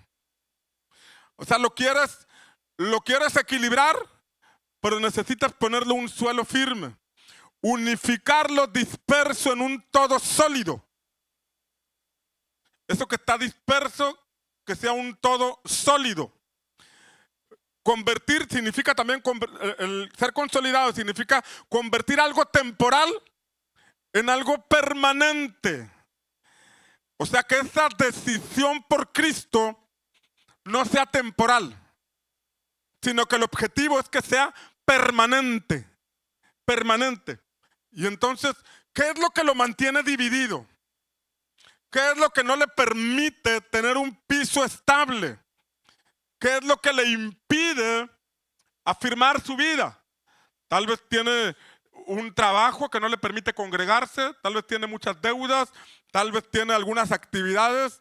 O sea, lo quieres equilibrar, pero necesitas ponerle un suelo firme. Unificar lo disperso en un todo sólido. Eso que está disperso, que sea un todo sólido. Convertir significa también, el ser consolidado significa convertir algo temporal en algo permanente. O sea, que esa decisión por Cristo no sea temporal, sino que el objetivo es que sea permanente. Permanente. Y entonces, ¿qué es lo que lo mantiene dividido? ¿Qué es lo que no le permite tener un piso estable? ¿Qué es lo que le impide afirmar su vida? Tal vez tiene un trabajo que no le permite congregarse, tal vez tiene muchas deudas, tal vez tiene algunas actividades.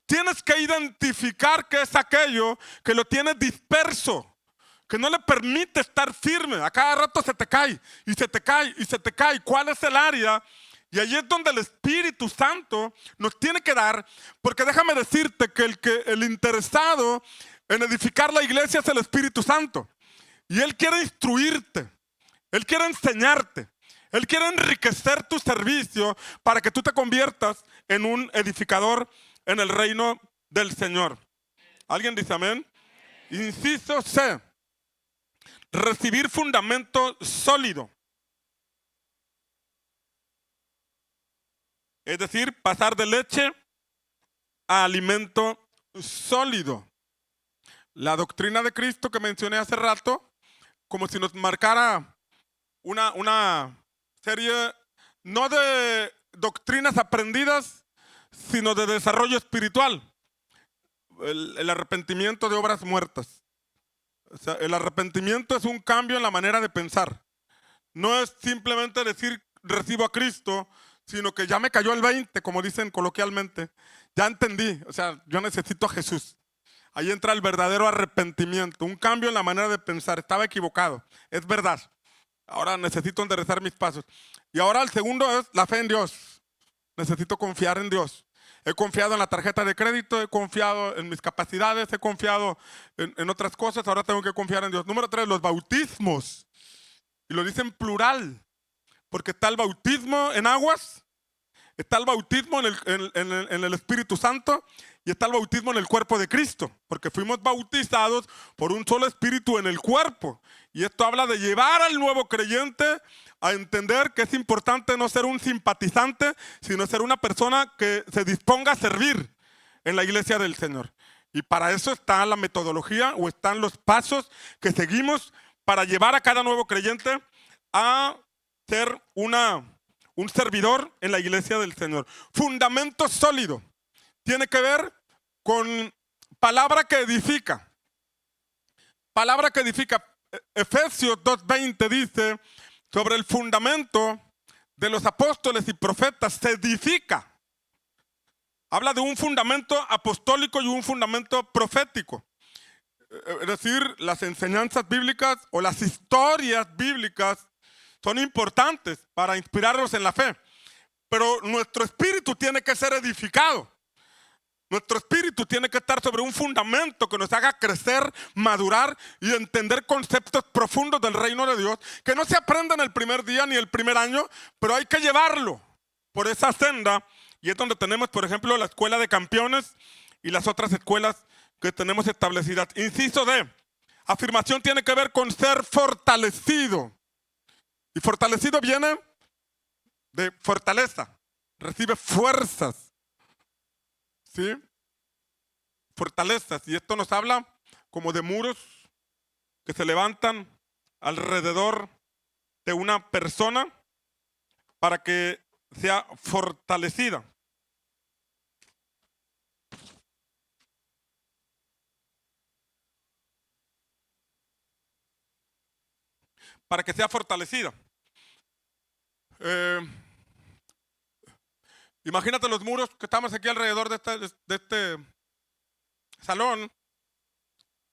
Tienes que identificar qué es aquello que lo tiene disperso, que no le permite estar firme. A cada rato se te cae y se te cae y se te cae. ¿Cuál es el área? Y ahí es donde el Espíritu Santo nos tiene que dar, porque déjame decirte que el interesado en edificar la iglesia es el Espíritu Santo. Y Él quiere instruirte, Él quiere enseñarte, Él quiere enriquecer tu servicio para que tú te conviertas en un edificador en el reino del Señor. ¿Alguien dice amén? Inciso C. Recibir fundamento sólido. Es decir, pasar de leche a alimento sólido. La doctrina de Cristo que mencioné hace rato, como si nos marcara una serie no de doctrinas aprendidas, sino de desarrollo espiritual. El arrepentimiento de obras muertas. O sea, el arrepentimiento es un cambio en la manera de pensar. No es simplemente decir recibo a Cristo, sino que ya me cayó el 20, como dicen coloquialmente. Ya entendí, o sea, yo necesito a Jesús. Ahí entra el verdadero arrepentimiento, un cambio en la manera de pensar. Estaba equivocado, es verdad. Ahora necesito enderezar mis pasos. Y ahora el segundo es la fe en Dios. Necesito confiar en Dios. He confiado en la tarjeta de crédito, he confiado en mis capacidades, he confiado en otras cosas, ahora tengo que confiar en Dios. Número 3, los bautismos. Y lo dicen plural, porque está el bautismo en aguas, está el bautismo en el Espíritu Santo y está el bautismo en el cuerpo de Cristo, porque fuimos bautizados por un solo Espíritu en el cuerpo. Y esto habla de llevar al nuevo creyente a entender que es importante no ser un simpatizante, sino ser una persona que se disponga a servir en la iglesia del Señor. Y para eso está la metodología o están los pasos que seguimos para llevar a cada nuevo creyente a ser un servidor en la iglesia del Señor. Fundamento sólido. Tiene que ver con palabra que edifica. Palabra que edifica. Efesios 2:20 dice, sobre el fundamento de los apóstoles y profetas se edifica. Habla de un fundamento apostólico y un fundamento profético. Es decir, las enseñanzas bíblicas o las historias bíblicas son importantes para inspirarnos en la fe, pero nuestro espíritu tiene que ser edificado. Nuestro espíritu tiene que estar sobre un fundamento que nos haga crecer, madurar y entender conceptos profundos del reino de Dios, que no se aprenden el primer día ni el primer año, pero hay que llevarlo por esa senda. Y es donde tenemos, por ejemplo, la escuela de campeones y las otras escuelas que tenemos establecidas. Inciso D, afirmación tiene que ver con ser fortalecido. Y fortalecido viene de fortaleza, recibe fuerzas. ¿Sí? Fortalezas. Y esto nos habla como de muros que se levantan alrededor de una persona para que sea fortalecida. Para que sea fortalecida. Imagínate los muros que estamos aquí alrededor de este salón.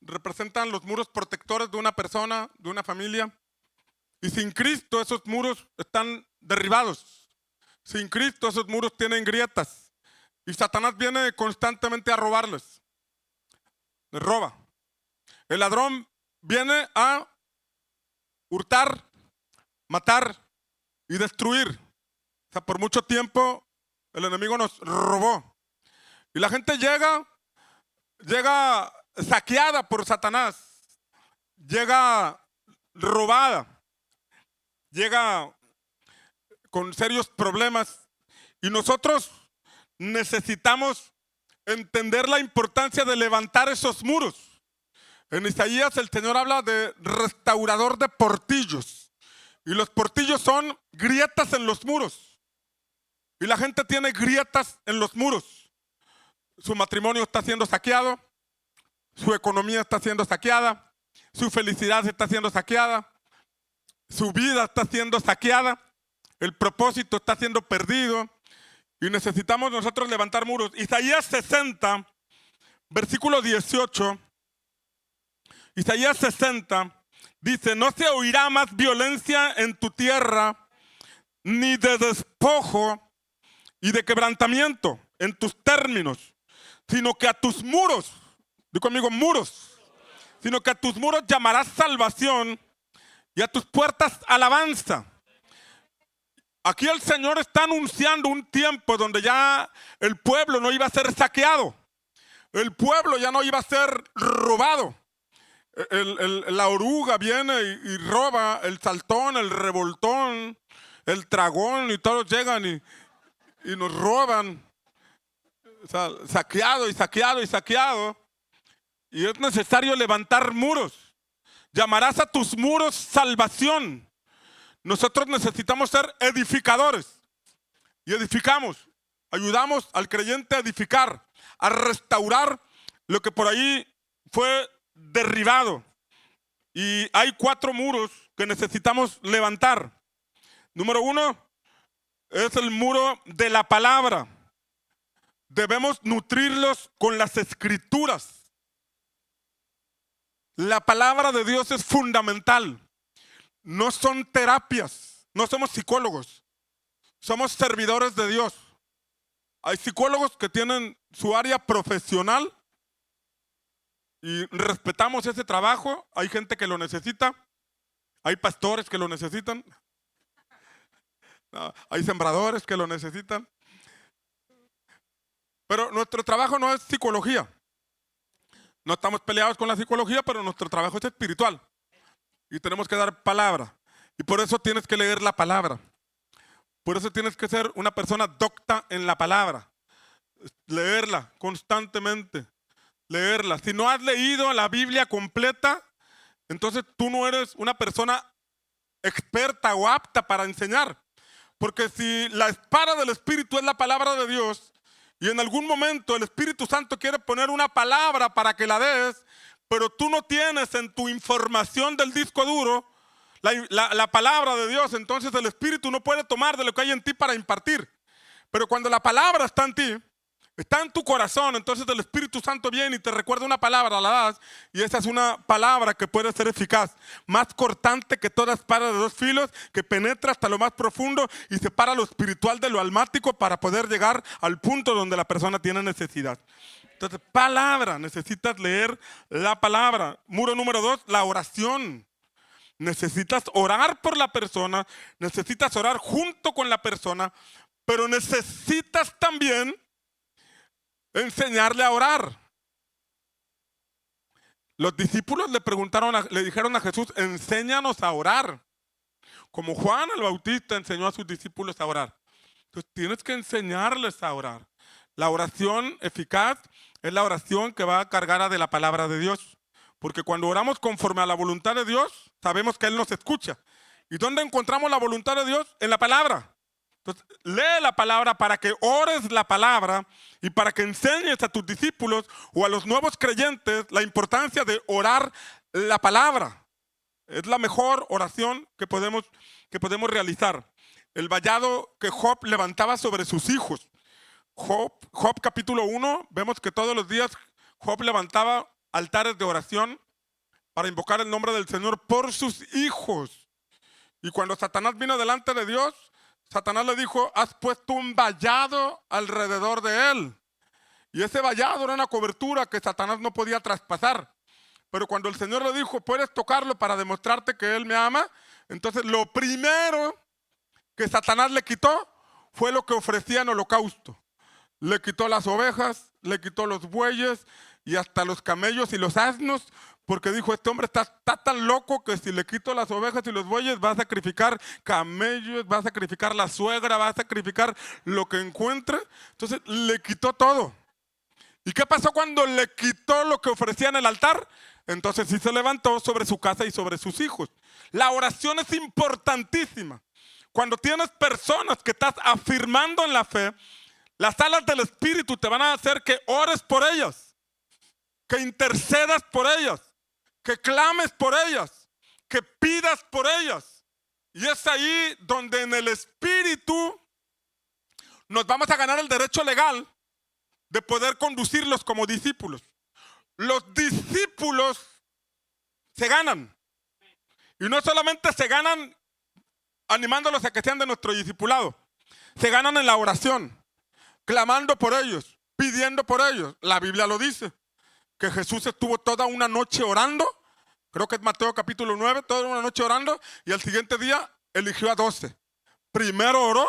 Representan los muros protectores de una persona, de una familia. Y sin Cristo esos muros están derribados. Sin Cristo esos muros tienen grietas. Y Satanás viene constantemente a robarles. Les roba. El ladrón viene a hurtar, matar y destruir. O sea, por mucho tiempo el enemigo nos robó. Y la gente llega saqueada por Satanás. Llega robada. Llega con serios problemas. Y nosotros necesitamos entender la importancia de levantar esos muros. En Isaías el Señor habla de restaurador de portillos. Y los portillos son grietas en los muros. Y la gente tiene grietas en los muros. Su matrimonio está siendo saqueado. Su economía está siendo saqueada. Su felicidad está siendo saqueada. Su vida está siendo saqueada. El propósito está siendo perdido. Y necesitamos nosotros levantar muros. Isaías 60, versículo 18. Isaías 60 dice: no se oirá más violencia en tu tierra, ni de despojo y de quebrantamiento en tus términos, sino que a tus muros, di conmigo muros, sino que a tus muros llamarás salvación y a tus puertas alabanza. Aquí el Señor está anunciando un tiempo donde ya el pueblo no iba a ser saqueado, el pueblo ya no iba a ser robado. La oruga viene y roba, el saltón, el revoltón, el dragón, y todos llegan y nos roban. O sea, saqueado y saqueado y saqueado. Y es necesario levantar muros. Llamarás a tus muros salvación. Nosotros necesitamos ser edificadores. Y edificamos. Ayudamos al creyente a edificar, a restaurar lo que por ahí fue derribado. Y hay 4 muros que necesitamos levantar. Número 1 es el muro de la palabra. Debemos nutrirlos con las escrituras. La palabra de Dios es fundamental. No son terapias, no somos psicólogos, somos servidores de Dios. Hay psicólogos que tienen su área profesional y respetamos ese trabajo. Hay gente que lo necesita, hay pastores que lo necesitan, hay sembradores que lo necesitan. Pero nuestro trabajo no es psicología. No estamos peleados con la psicología, pero nuestro trabajo es espiritual. Y tenemos que dar palabra. Y por eso tienes que leer la palabra. Por eso tienes que ser una persona docta en la palabra. Leerla constantemente. Leerla. Si no has leído la Biblia completa, entonces tú no eres una persona experta o apta para enseñar. Porque si la espada del Espíritu es la palabra de Dios, y en algún momento el Espíritu Santo quiere poner una palabra para que la des, pero tú no tienes en tu información del disco duro la palabra de Dios, entonces el Espíritu no puede tomar de lo que hay en ti para impartir. Pero cuando la palabra está en ti, Está en tu corazón, entonces el Espíritu Santo viene y te recuerda una palabra, la das, y esa es una palabra que puede ser eficaz, más cortante que toda espada de dos filos, que penetra hasta lo más profundo y separa lo espiritual de lo almático para poder llegar al punto donde la persona tiene necesidad. Entonces, palabra, necesitas leer la palabra. Muro número 2, la oración. Necesitas orar por la persona, necesitas orar junto con la persona, pero necesitas también enseñarle a orar. Los discípulos le dijeron a Jesús, enséñanos a orar. Como Juan el Bautista enseñó a sus discípulos a orar. Entonces tienes que enseñarles a orar. La oración eficaz es la oración que va cargada de la palabra de Dios. Porque cuando oramos conforme a la voluntad de Dios, sabemos que Él nos escucha. ¿Y dónde encontramos la voluntad de Dios? En la palabra. Entonces, lee la palabra para que ores la palabra y para que enseñes a tus discípulos o a los nuevos creyentes la importancia de orar la palabra. Es la mejor oración que podemos realizar. El vallado que Job levantaba sobre sus hijos. Job capítulo 1, vemos que todos los días Job levantaba altares de oración para invocar el nombre del Señor por sus hijos. Y cuando Satanás vino delante de Dios, Satanás le dijo, has puesto un vallado alrededor de él. Y ese vallado era una cobertura que Satanás no podía traspasar. Pero cuando el Señor le dijo, puedes tocarlo para demostrarte que Él me ama, entonces lo primero que Satanás le quitó fue lo que ofrecía en holocausto. Le quitó las ovejas, le quitó los bueyes y hasta los camellos y los asnos, porque dijo, este hombre está tan loco que si le quito las ovejas y los bueyes va a sacrificar camellos, va a sacrificar la suegra, va a sacrificar lo que encuentre. Entonces le quitó todo. ¿Y qué pasó cuando le quitó lo que ofrecía en el altar? Entonces sí se levantó sobre su casa y sobre sus hijos. La oración es importantísima. Cuando tienes personas que estás afirmando en la fe, las alas del Espíritu te van a hacer que ores por ellas, que intercedas por ellas, que clames por ellas, que pidas por ellas. Y es ahí donde en el Espíritu nos vamos a ganar el derecho legal de poder conducirlos como discípulos. Los discípulos se ganan. Y no solamente se ganan animándolos a que sean de nuestro discipulado. Se ganan en la oración, clamando por ellos, pidiendo por ellos. La Biblia lo dice, que Jesús estuvo toda una noche orando. Creo que es Mateo capítulo 9, toda una noche orando. Y al siguiente día eligió a 12. Primero oró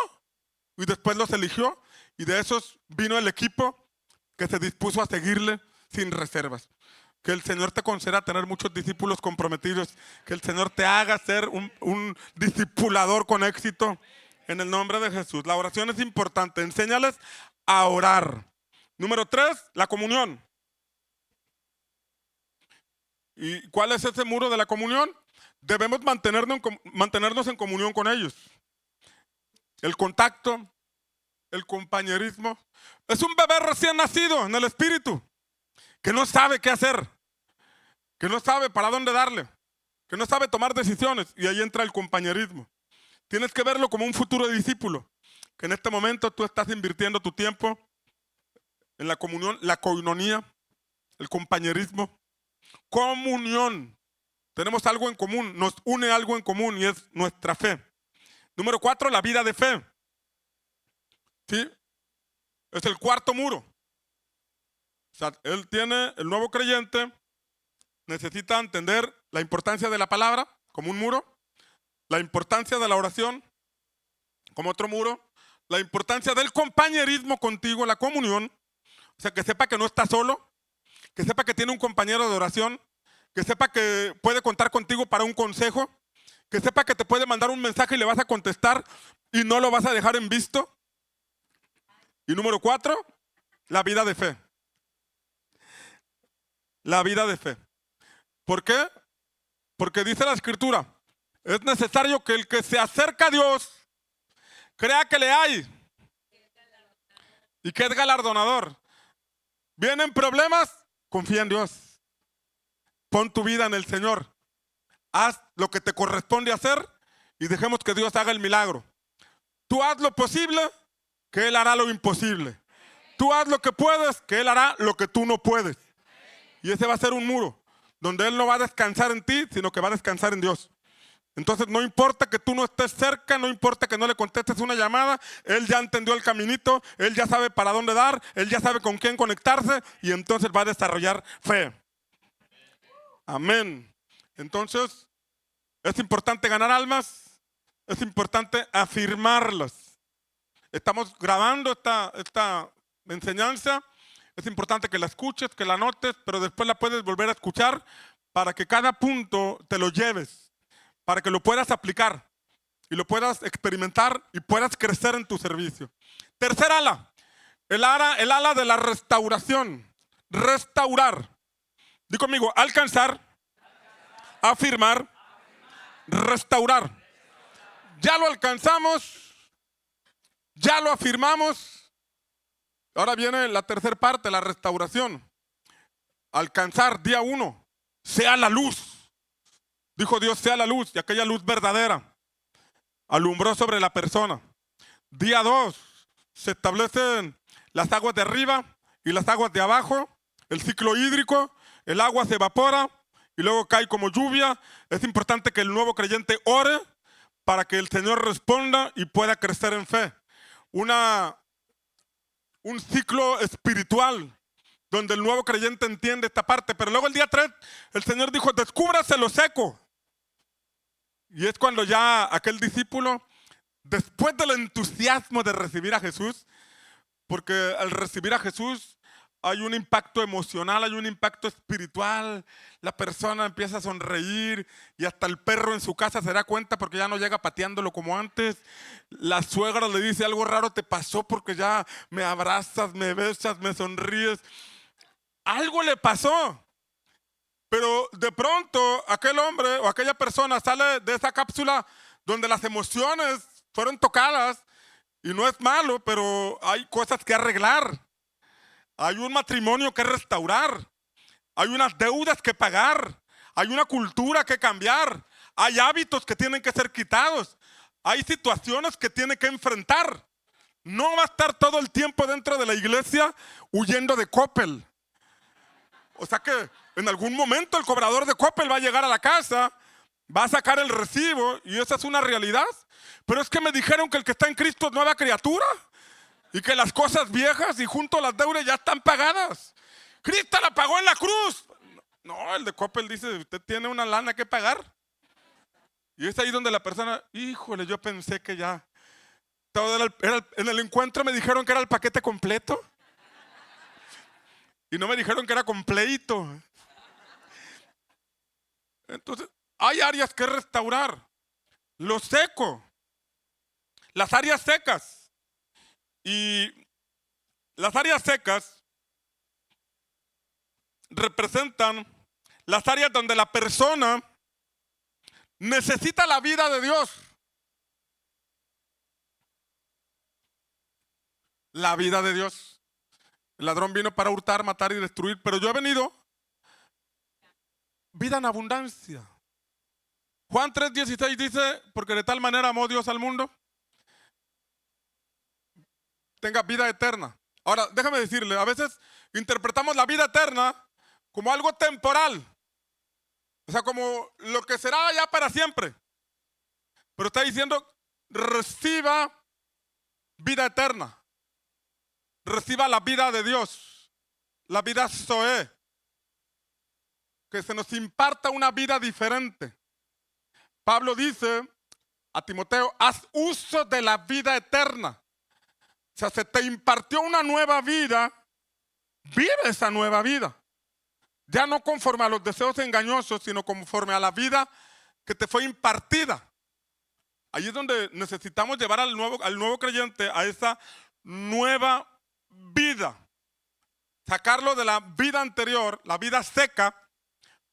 y después los eligió. Y de esos vino el equipo que se dispuso a seguirle sin reservas. Que el Señor te conceda tener muchos discípulos comprometidos. Que el Señor te haga ser un discipulador con éxito en el nombre de Jesús. La oración es importante. Enséñales a orar. Número 3, la comunión. ¿Y cuál es ese muro de la comunión? Debemos mantenernos en comunión con ellos. El contacto, el compañerismo. Es un bebé recién nacido en el espíritu, que no sabe qué hacer, que no sabe para dónde darle, que no sabe tomar decisiones, y ahí entra el compañerismo. Tienes que verlo como un futuro discípulo, que en este momento tú estás invirtiendo tu tiempo en la comunión, la koinonía, el compañerismo. Comunión. Tenemos algo en común, nos une algo en común y es nuestra fe. Número 4, la vida de fe. ¿Sí? Es el cuarto muro. O sea, el nuevo creyente necesita entender la importancia de la palabra como un muro, la importancia de la oración como otro muro, la importancia del compañerismo contigo, la comunión, o sea, que sepa que no está solo, que sepa que tiene un compañero de oración, que sepa que puede contar contigo para un consejo, que sepa que te puede mandar un mensaje y le vas a contestar y no lo vas a dejar en visto. Y número 4, la vida de fe. La vida de fe. ¿Por qué? Porque dice la Escritura, es necesario que el que se acerca a Dios crea que le hay y que es galardonador. Vienen problemas, confía en Dios. Pon tu vida en el Señor. Haz lo que te corresponde hacer y dejemos que Dios haga el milagro. Tú haz lo posible, que Él hará lo imposible. Tú haz lo que puedes, que Él hará lo que tú no puedes. Y ese va a ser un muro donde Él no va a descansar en ti, sino que va a descansar en Dios. Entonces no importa que tú no estés cerca, no importa que no le contestes una llamada, Él ya entendió el caminito, Él ya sabe para dónde dar, Él ya sabe con quién conectarse y entonces va a desarrollar fe. Amén. Entonces es importante ganar almas, es importante afirmarlas. Estamos grabando esta enseñanza, es importante que la escuches, que la anotes, pero después la puedes volver a escuchar para que cada punto te lo lleves, para que lo puedas aplicar y lo puedas experimentar y puedas crecer en tu servicio. Tercer ala, el ala de la restauración. Restaurar. Di conmigo, alcanzar, afirmar, restaurar. Ya lo alcanzamos, ya lo afirmamos. Ahora viene la tercera parte, la restauración. Alcanzar, día 1, sea la luz. Dijo Dios, sea la luz, y aquella luz verdadera alumbró sobre la persona. Día 2, se establecen las aguas de arriba y las aguas de abajo, el ciclo hídrico, el agua se evapora y luego cae como lluvia. Es importante que el nuevo creyente ore para que el Señor responda y pueda crecer en fe. Un ciclo espiritual donde el nuevo creyente entiende esta parte. Pero luego el día 3, el Señor dijo, descúbrase lo seco. Y es cuando ya aquel discípulo, después del entusiasmo de recibir a Jesús, porque al recibir a Jesús hay un impacto emocional, hay un impacto espiritual, la persona empieza a sonreír y hasta el perro en su casa se da cuenta porque ya no llega pateándolo como antes. La suegra le dice, algo raro te pasó porque ya me abrazas, me besas, me sonríes. Algo le pasó. Pero de pronto aquel hombre o aquella persona sale de esa cápsula donde las emociones fueron tocadas y no es malo, pero hay cosas que arreglar. Hay un matrimonio que restaurar. Hay unas deudas que pagar. Hay una cultura que cambiar. Hay hábitos que tienen que ser quitados. Hay situaciones que tiene que enfrentar. No va a estar todo el tiempo dentro de la iglesia huyendo de Coppel. O sea que en algún momento el cobrador de Coppel va a llegar a la casa, va a sacar el recibo y esa es una realidad. Pero es que me dijeron que el que está en Cristo es nueva criatura y que las cosas viejas y junto a las deudas ya están pagadas. Cristo la pagó en la cruz. No, el de Coppel dice, usted tiene una lana que pagar. Y es ahí donde la persona, híjole, yo pensé que ya. En el encuentro me dijeron que era el paquete completo. Y no me dijeron que era completo. Entonces, hay áreas que restaurar. Lo seco. Las áreas secas. Y las áreas secas representan las áreas donde la persona necesita la vida de Dios. La vida de Dios. El ladrón vino para hurtar, matar y destruir, pero yo he venido vida en abundancia. Juan 3:16 dice, porque de tal manera amó Dios al mundo, tenga vida eterna. Ahora, déjame decirle, a veces interpretamos la vida eterna como algo temporal. O sea, como lo que será ya para siempre. Pero está diciendo, reciba vida eterna. Reciba la vida de Dios, la vida Zoé, que se nos imparta una vida diferente. Pablo dice a Timoteo, haz uso de la vida eterna. O sea, se te impartió una nueva vida, vive esa nueva vida. Ya no conforme a los deseos engañosos, sino conforme a la vida que te fue impartida. Ahí es donde necesitamos llevar al nuevo creyente a esa nueva vida, sacarlo de la vida anterior, la vida seca,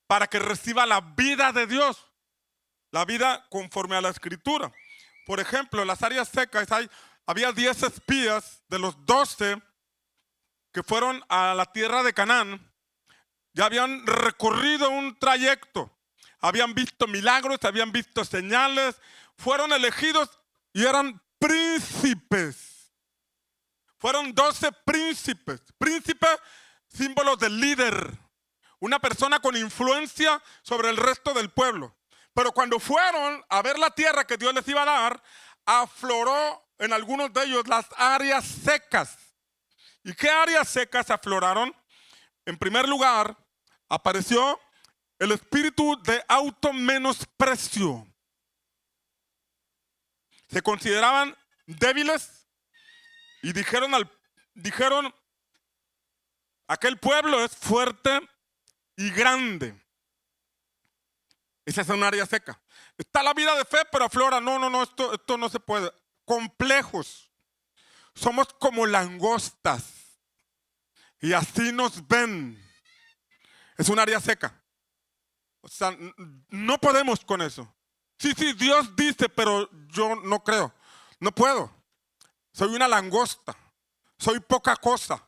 para que reciba la vida de Dios, la vida conforme a la Escritura. Por ejemplo, las áreas secas, había 10 espías de los 12 que fueron a la tierra de Canaán. Ya habían recorrido un trayecto, habían visto milagros, habían visto señales, fueron elegidos y eran príncipes. Fueron 12 príncipes. Príncipe, símbolo de líder. Una persona con influencia sobre el resto del pueblo. Pero cuando fueron a ver la tierra que Dios les iba a dar, afloró en algunos de ellos las áreas secas. ¿Y qué áreas secas afloraron? En primer lugar, apareció el espíritu de automenosprecio. Se consideraban débiles y dijeron, aquel pueblo es fuerte y grande. Esa es un área seca. Está la vida de fe, pero aflora. No, esto no se puede. Complejos. Somos como langostas. Y así nos ven. Es un área seca. O sea, no podemos con eso. Sí, Dios dice, pero yo no creo. No puedo. Soy una langosta. Soy poca cosa.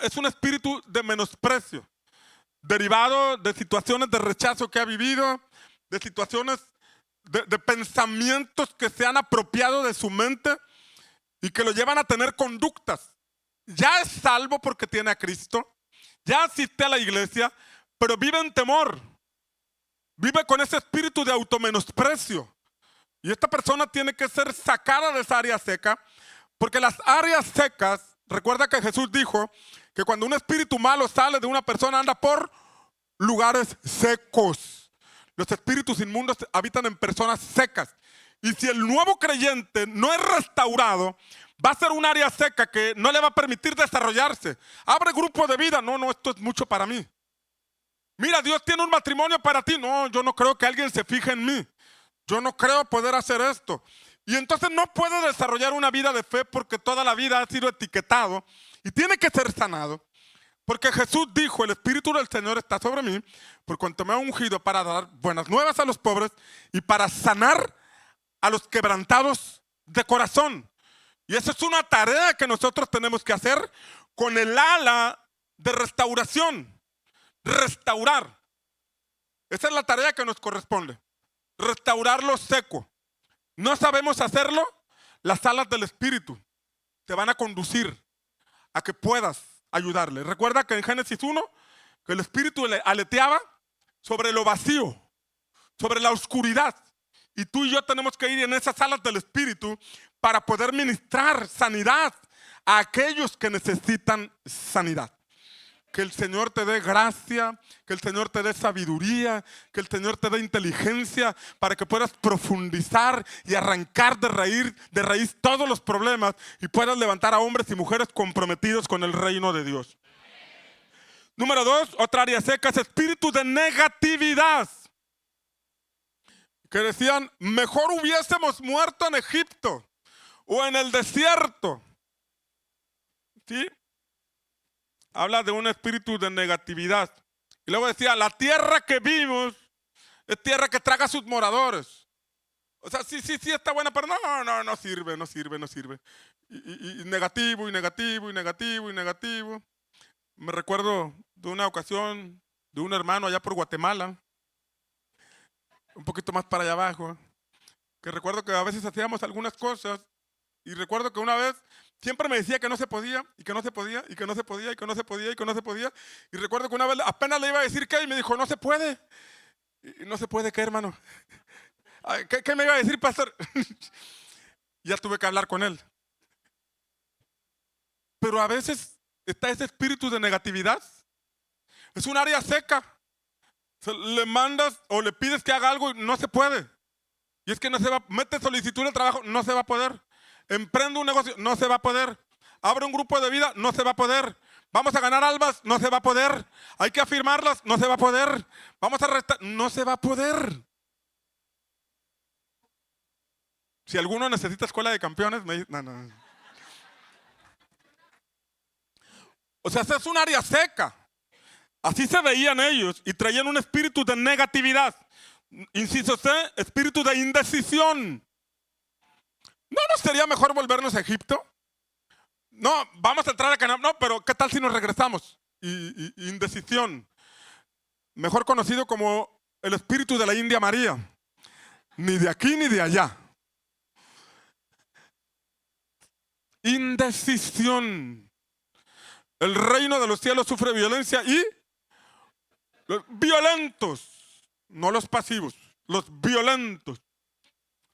Es un espíritu de menosprecio, derivado de situaciones de rechazo que ha vivido, de situaciones de pensamientos que se han apropiado de su mente y que lo llevan a tener conductas. Ya es salvo porque tiene a Cristo, ya asiste a la iglesia, pero vive en temor, vive con ese espíritu de automenosprecio. Y esta persona tiene que ser sacada de esa área seca, porque las áreas secas, recuerda que Jesús dijo que cuando un espíritu malo sale de una persona anda por lugares secos. Los espíritus inmundos habitan en personas secas. Y si el nuevo creyente no es restaurado, va a ser un área seca que no le va a permitir desarrollarse. Abre grupo de vida. No, esto es mucho para mí. Mira, Dios tiene un matrimonio para ti. No, yo no creo que alguien se fije en mí. Yo no creo poder hacer esto. Y entonces no puedo desarrollar una vida de fe porque toda la vida ha sido etiquetado y tiene que ser sanado. Porque Jesús dijo, el Espíritu del Señor está sobre mí, por cuanto me ha ungido para dar buenas nuevas a los pobres y para sanar a los quebrantados de corazón. Y esa es una tarea que nosotros tenemos que hacer con el ala de restauración. Restaurar. Esa es la tarea que nos corresponde. Restaurar lo seco. No sabemos hacerlo, las alas del Espíritu te van a conducir a que puedas ayudarle. Recuerda que en Génesis 1, que el Espíritu le aleteaba sobre lo vacío, sobre la oscuridad. Y tú y yo tenemos que ir en esas alas del Espíritu para poder ministrar sanidad a aquellos que necesitan sanidad. Que el Señor te dé gracia, que el Señor te dé sabiduría, que el Señor te dé inteligencia para que puedas profundizar y arrancar de raíz todos los problemas y puedas levantar a hombres y mujeres comprometidos con el reino de Dios. Número 2, otra área seca es espíritu de negatividad. Que decían, mejor hubiésemos muerto en Egipto o en el desierto. ¿Sí? Habla de un espíritu de negatividad. Y luego decía, la tierra que vimos es tierra que traga a sus moradores. O sea, sí, está buena, pero no sirve. Y negativo. Me recuerdo de una ocasión de un hermano allá por Guatemala, un poquito más para allá abajo, que recuerdo que a veces hacíamos algunas cosas y recuerdo que una vez siempre me decía que no se podía, y que no se podía. Y recuerdo que una vez apenas le iba a decir qué y me dijo, no se puede. ¿Y no se puede qué, hermano? ¿Qué me iba a decir, pastor? Ya tuve que hablar con él. Pero a veces está ese espíritu de negatividad. Es un área seca. Le mandas o le pides que haga algo y no se puede. Y es que no se va, mete solicitud de trabajo, no se va a poder. Emprende un negocio, no se va a poder. Abre un grupo de vida, no se va a poder. Vamos a ganar almas, no se va a poder. Hay que afirmarlas, no se va a poder. Vamos a restar, no se va a poder. Si alguno necesita escuela de campeones, me dice, no. O sea, esa es un área seca. Así se veían ellos y traían un espíritu de negatividad. Inciso C, espíritu de indecisión. ¿No nos sería mejor volvernos a Egipto? No, vamos a entrar a Canaán. No, pero ¿qué tal si nos regresamos? Indecisión. Mejor conocido como el espíritu de la India María. Ni de aquí ni de allá. indecisión. El reino de los cielos sufre violencia y los violentos, no los pasivos, los violentos.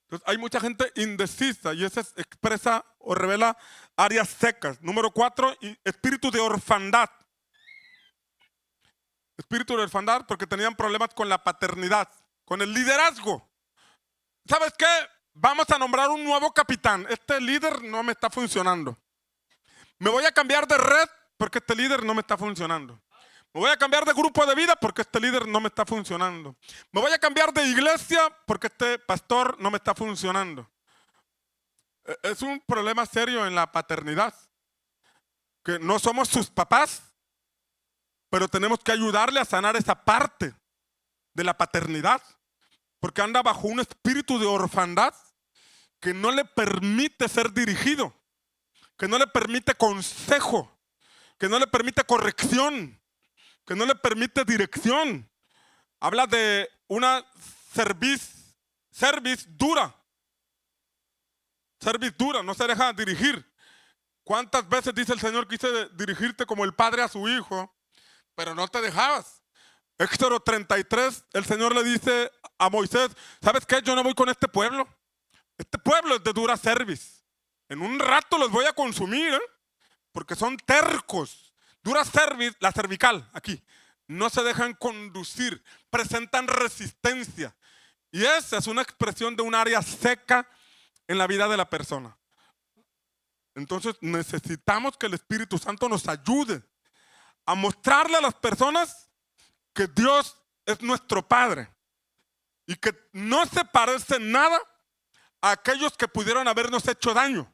Entonces, hay mucha gente indecisa y eso expresa o revela áreas secas. Número 4, espíritu de orfandad. Espíritu de orfandad porque tenían problemas con la paternidad, con el liderazgo. ¿Sabes qué? Vamos a nombrar un nuevo capitán. Este líder no me está funcionando. Me voy a cambiar de red porque este líder no me está funcionando. Me voy a cambiar de grupo de vida porque este líder no me está funcionando. Me voy a cambiar de iglesia porque este pastor no me está funcionando. Es un problema serio en la paternidad. Que no somos sus papás, pero tenemos que ayudarle a sanar esa parte de la paternidad. Porque anda bajo un espíritu de orfandad que no le permite ser dirigido, que no le permite consejo, que no le permite corrección, que no le permite dirección. Habla de una cerviz dura. Cerviz dura, no se deja dirigir. ¿Cuántas veces dice el Señor quise dirigirte como el padre a su hijo, pero no te dejabas? Éxodo 33, el Señor le dice a Moisés, ¿sabes qué? Yo no voy con este pueblo. Este pueblo es de dura cerviz. En un rato los voy a consumir, porque son tercos. Dura cerviz, la cervical, aquí. No se dejan conducir, presentan resistencia. Y esa es una expresión de un área seca en la vida de la persona. Entonces necesitamos que el Espíritu Santo nos ayude a mostrarle a las personas que Dios es nuestro Padre y que no se parece nada a aquellos que pudieron habernos hecho daño,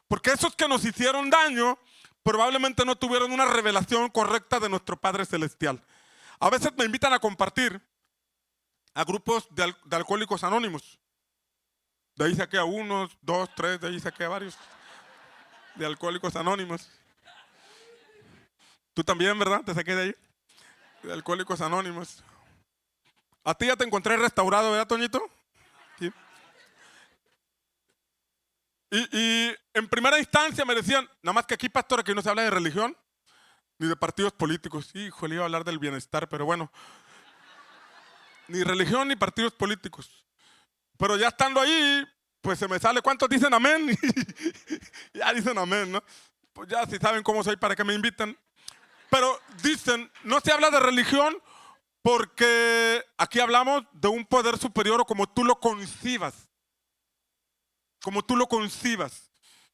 porque esos que nos hicieron daño probablemente no tuvieron una revelación correcta de nuestro Padre Celestial. A veces me invitan a compartir a grupos de alcohólicos anónimos. De ahí saqué a 1, 2, 3, de ahí saqué a varios de alcohólicos anónimos. Tú también, ¿verdad? Te saqué de ahí. De Alcohólicos Anónimos. A ti ya te encontré restaurado, ¿verdad, Toñito? Sí. Y en primera instancia me decían, nada más que aquí, pastor, aquí no se habla de religión ni de partidos políticos. Híjole, iba a hablar del bienestar, pero bueno. Ni religión ni partidos políticos. Pero ya estando ahí, pues se me sale, ¿cuántos dicen amén? Ya dicen amén, ¿no? Pues ya si saben cómo soy, ¿para qué me invitan? Pero dicen, no se habla de religión porque aquí hablamos de un poder superior o como tú lo concibas. Como tú lo concibas.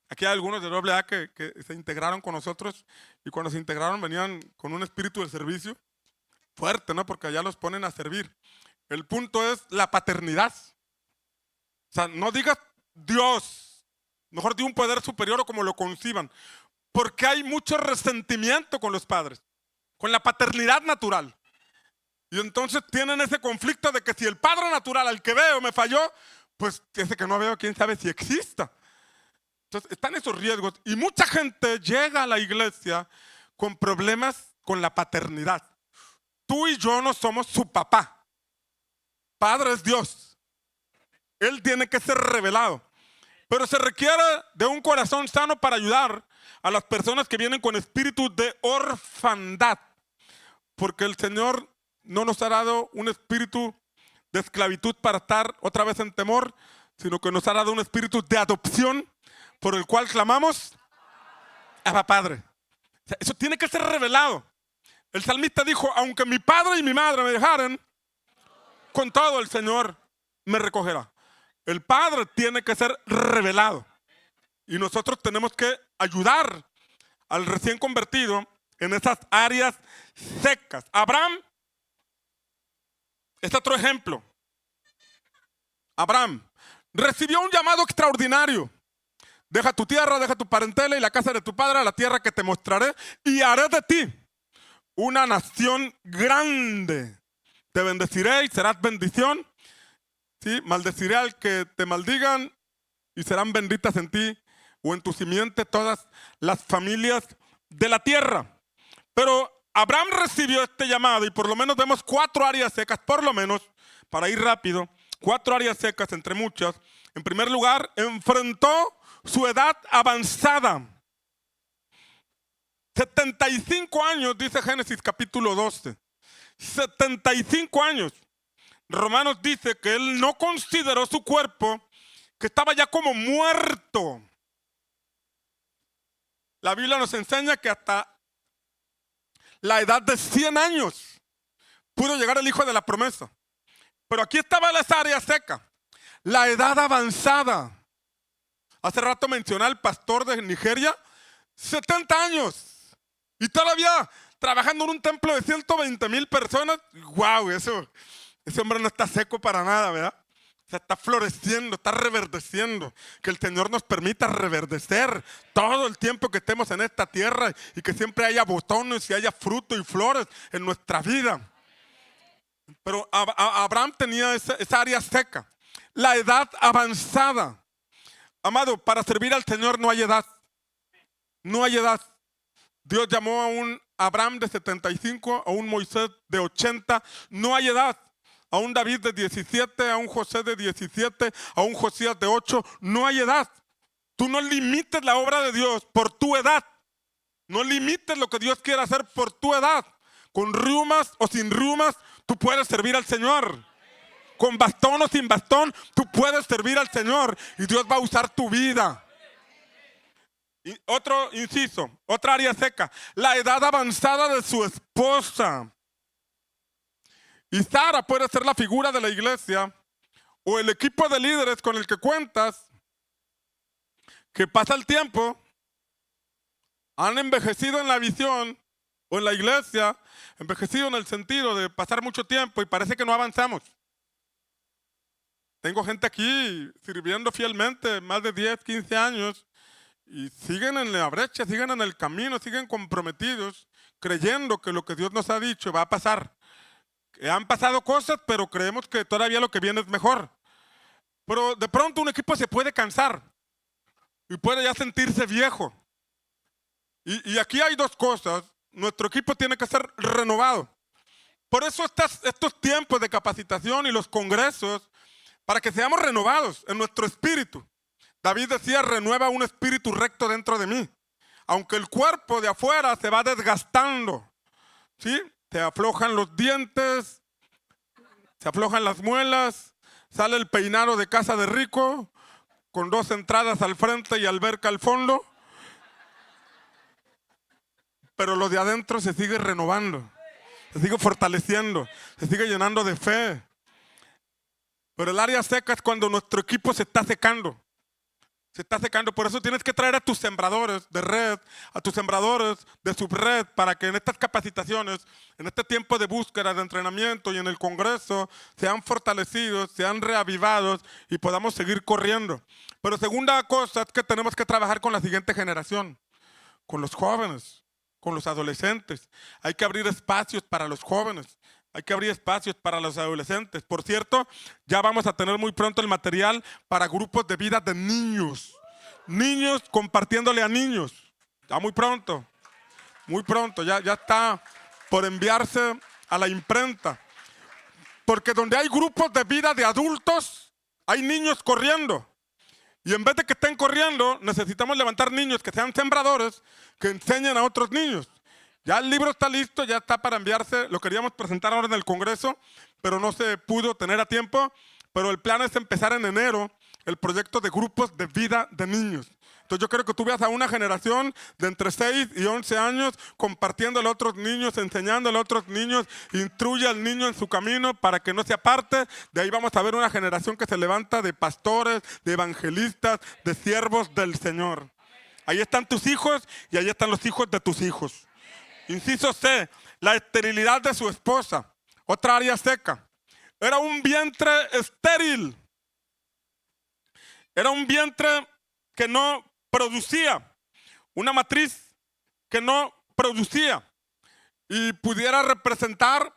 Aquí hay algunos de AA que se integraron con nosotros y cuando se integraron venían con un espíritu de servicio fuerte, ¿no? Porque allá los ponen a servir. El punto es la paternidad. O sea, no digas Dios, mejor di un poder superior o como lo conciban. Porque hay mucho resentimiento con los padres, con la paternidad natural. Y entonces tienen ese conflicto de que si el padre natural al que veo me falló, pues ese que no veo, quién sabe si exista. Entonces están esos riesgos. Y mucha gente llega a la iglesia con problemas con la paternidad. Tú y yo no somos su papá. Padre es Dios. Él tiene que ser revelado. Pero se requiere de un corazón sano para ayudar a las personas que vienen con espíritu de orfandad. Porque el Señor no nos ha dado un espíritu de esclavitud para estar otra vez en temor, sino que nos ha dado un espíritu de adopción por el cual clamamos Abba Padre. O sea, eso tiene que ser revelado. El salmista dijo, aunque mi padre y mi madre me dejaren, con todo el Señor me recogerá. El Padre tiene que ser revelado. Y nosotros tenemos que ayudar al recién convertido en esas áreas secas. Abraham es otro ejemplo. Abraham recibió un llamado extraordinario. Deja tu tierra, deja tu parentela y la casa de tu padre a la tierra que te mostraré y haré de ti una nación grande. Te bendeciré y serás bendición. ¿Sí? Maldeciré al que te maldigan y serán benditas en ti o en tu simiente todas las familias de la tierra. Pero Abraham recibió este llamado y por lo menos vemos 4 áreas secas, por lo menos, para ir rápido, 4 áreas secas entre muchas. En primer lugar, enfrentó su edad avanzada. 75 años, dice Génesis capítulo 12. 75 años. Romanos dice que él no consideró su cuerpo, que estaba ya como muerto. La Biblia nos enseña que hasta la edad de 100 años pudo llegar el hijo de la promesa. Pero aquí estaba la área seca, la edad avanzada. Hace rato mencioné al pastor de Nigeria, 70 años. Y todavía trabajando en un templo de 120,000 personas. ¡Wow! Ese hombre no está seco para nada, ¿verdad? O sea, está floreciendo, está reverdeciendo. Que el Señor nos permita reverdecer todo el tiempo que estemos en esta tierra y que siempre haya botones y haya fruto y flores en nuestra vida. Pero Abraham tenía esa área seca, la edad avanzada. Amado, para servir al Señor no hay edad. No hay edad. Dios llamó a un Abraham de 75, a un Moisés de 80. No hay edad. A un David de 17, a un José de 17, a un Josías de 8. No hay edad. Tú no limites la obra de Dios por tu edad. No limites lo que Dios quiere hacer por tu edad. Con riumas o sin riumas, tú puedes servir al Señor. Con bastón o sin bastón, tú puedes servir al Señor y Dios va a usar tu vida. Y otro inciso, otra área seca, la edad avanzada de su esposa. Y Sara puede ser la figura de la iglesia o el equipo de líderes con el que cuentas, que pasa el tiempo, han envejecido en la visión o en la iglesia, envejecido en el sentido de pasar mucho tiempo y parece que no avanzamos. Tengo gente aquí sirviendo fielmente más de 10, 15 años y siguen en la brecha, siguen en el camino, siguen comprometidos, creyendo que lo que Dios nos ha dicho va a pasar. Han pasado cosas, pero creemos que todavía lo que viene es mejor. Pero de pronto un equipo se puede cansar y puede ya sentirse viejo. Y aquí hay dos cosas. Nuestro equipo tiene que ser renovado. Por eso estos tiempos de capacitación y los congresos, para que seamos renovados en nuestro espíritu. David decía, renueva un espíritu recto dentro de mí. Aunque el cuerpo de afuera se va desgastando, ¿sí? Se aflojan los dientes, se aflojan las muelas, sale el peinado de casa de rico, con 2 entradas al frente y alberca al fondo. Pero lo de adentro se sigue renovando, se sigue fortaleciendo, se sigue llenando de fe. Pero el área seca es cuando nuestro equipo se está secando. Se está secando. Por eso tienes que traer a tus sembradores de red, a tus sembradores de subred, para que en estas capacitaciones, en este tiempo de búsqueda, de entrenamiento y en el congreso, sean fortalecidos, sean reavivados y podamos seguir corriendo. Pero segunda cosa es que tenemos que trabajar con la siguiente generación, con los jóvenes, con los adolescentes. Hay que abrir espacios para los jóvenes. Hay que abrir espacios para los adolescentes. Por cierto, ya vamos a tener muy pronto el material para grupos de vida de niños. Niños compartiéndole a niños. Ya muy pronto, ya está por enviarse a la imprenta. Porque donde hay grupos de vida de adultos, hay niños corriendo. Y en vez de que estén corriendo, necesitamos levantar niños que sean sembradores, que enseñen a otros niños. Ya el libro está listo, ya está para enviarse. Lo queríamos presentar ahora en el Congreso, pero no se pudo tener a tiempo. Pero el plan es empezar en enero el proyecto de grupos de vida de niños. Entonces yo creo que tú veas a una generación de entre 6 y 11 años compartiéndole a otros niños, enseñándole a otros niños, instruye al niño en su camino para que no se aparte. De ahí vamos a ver una generación que se levanta de pastores, de evangelistas, de siervos del Señor. Ahí están tus hijos y ahí están los hijos de tus hijos. Inciso C, la esterilidad de su esposa. Otra área seca. Era un vientre estéril. Era un vientre que no producía. Una matriz que no producía. Y pudiera representar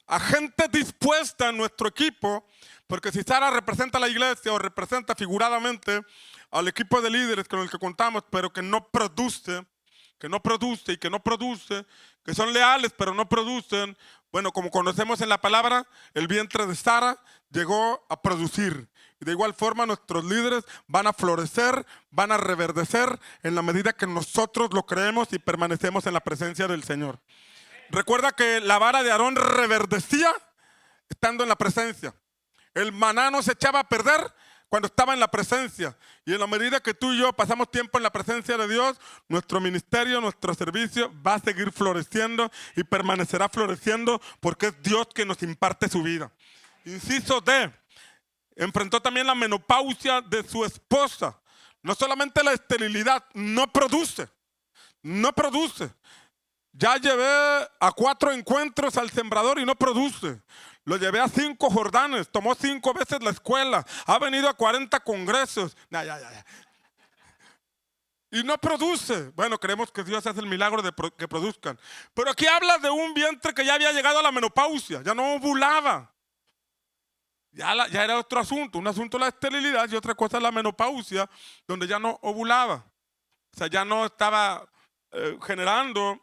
a gente dispuesta en nuestro equipo. Porque si Sara representa a la iglesia o representa figuradamente al equipo de líderes con el que contamos, pero que no produce, que no produce y que no produce, que son leales pero no producen. Bueno, como conocemos en la palabra, el vientre de Sara llegó a producir. Y de igual forma nuestros líderes van a florecer, van a reverdecer en la medida que nosotros lo creemos y permanecemos en la presencia del Señor. Recuerda que la vara de Aarón reverdecía estando en la presencia. El maná no se echaba a perder cuando estaba en la presencia. Y en la medida que tú y yo pasamos tiempo en la presencia de Dios, nuestro ministerio, nuestro servicio va a seguir floreciendo y permanecerá floreciendo porque es Dios que nos imparte su vida. Inciso D, enfrentó también la menopausia de su esposa. No solamente la esterilidad, no produce. Ya llevé a 4 encuentros al sembrador y no produce. Lo llevé a 5 Jordanes, tomó 5 veces la escuela, ha venido a 40 congresos. Y no produce. Bueno, creemos que Dios hace el milagro de que produzcan. Pero aquí habla de un vientre que ya había llegado a la menopausia, ya no ovulaba. Ya era otro asunto. Un asunto la esterilidad y otra cosa la menopausia, donde ya no ovulaba. O sea, ya no estaba generando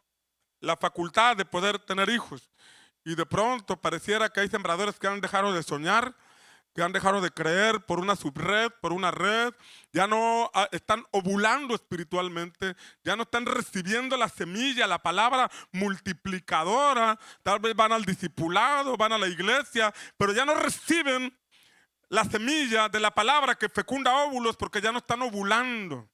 la facultad de poder tener hijos. Y de pronto pareciera que hay sembradores que han dejado de soñar, que han dejado de creer por una subred, por una red. Ya no están ovulando espiritualmente, ya no están recibiendo la semilla, la palabra multiplicadora. Tal vez van al discipulado, van a la iglesia, pero ya no reciben la semilla de la palabra que fecunda óvulos porque ya no están ovulando.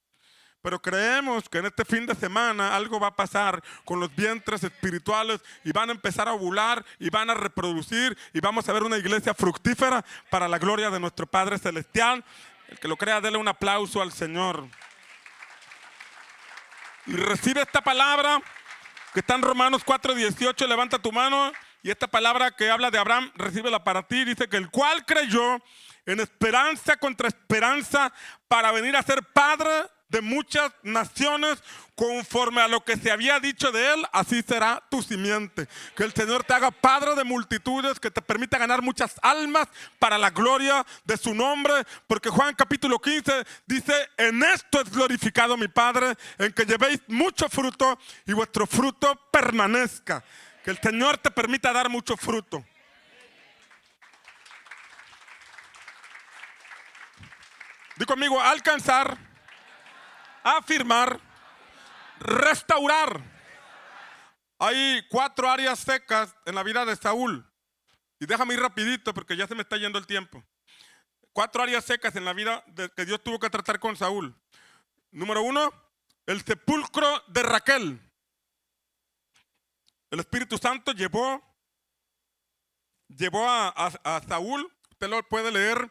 Pero creemos que en este fin de semana algo va a pasar con los vientres espirituales y van a empezar a ovular y van a reproducir y vamos a ver una iglesia fructífera para la gloria de nuestro Padre Celestial. El que lo crea, dele un aplauso al Señor. Y recibe esta palabra que está en Romanos 4:18, levanta tu mano. Y esta palabra que habla de Abraham, recíbela para ti. Dice que el cual creyó en esperanza contra esperanza para venir a ser padre de muchas naciones, conforme a lo que se había dicho de él, así será tu simiente. Que el Señor te haga padre de multitudes, que te permita ganar muchas almas para la gloria de su nombre, porque Juan capítulo 15 dice: en esto es glorificado mi Padre, en que llevéis mucho fruto y vuestro fruto permanezca. Que el Señor te permita dar mucho fruto. Di conmigo: alcanzar, afirmar, restaurar. Hay 4 áreas secas en la vida de Saúl. Y déjame ir rapidito porque ya se me está yendo el tiempo. 4 áreas secas en la vida que Dios tuvo que tratar con Saúl. Número 1, el sepulcro de Raquel. El Espíritu Santo llevó a Saúl. Usted lo puede leer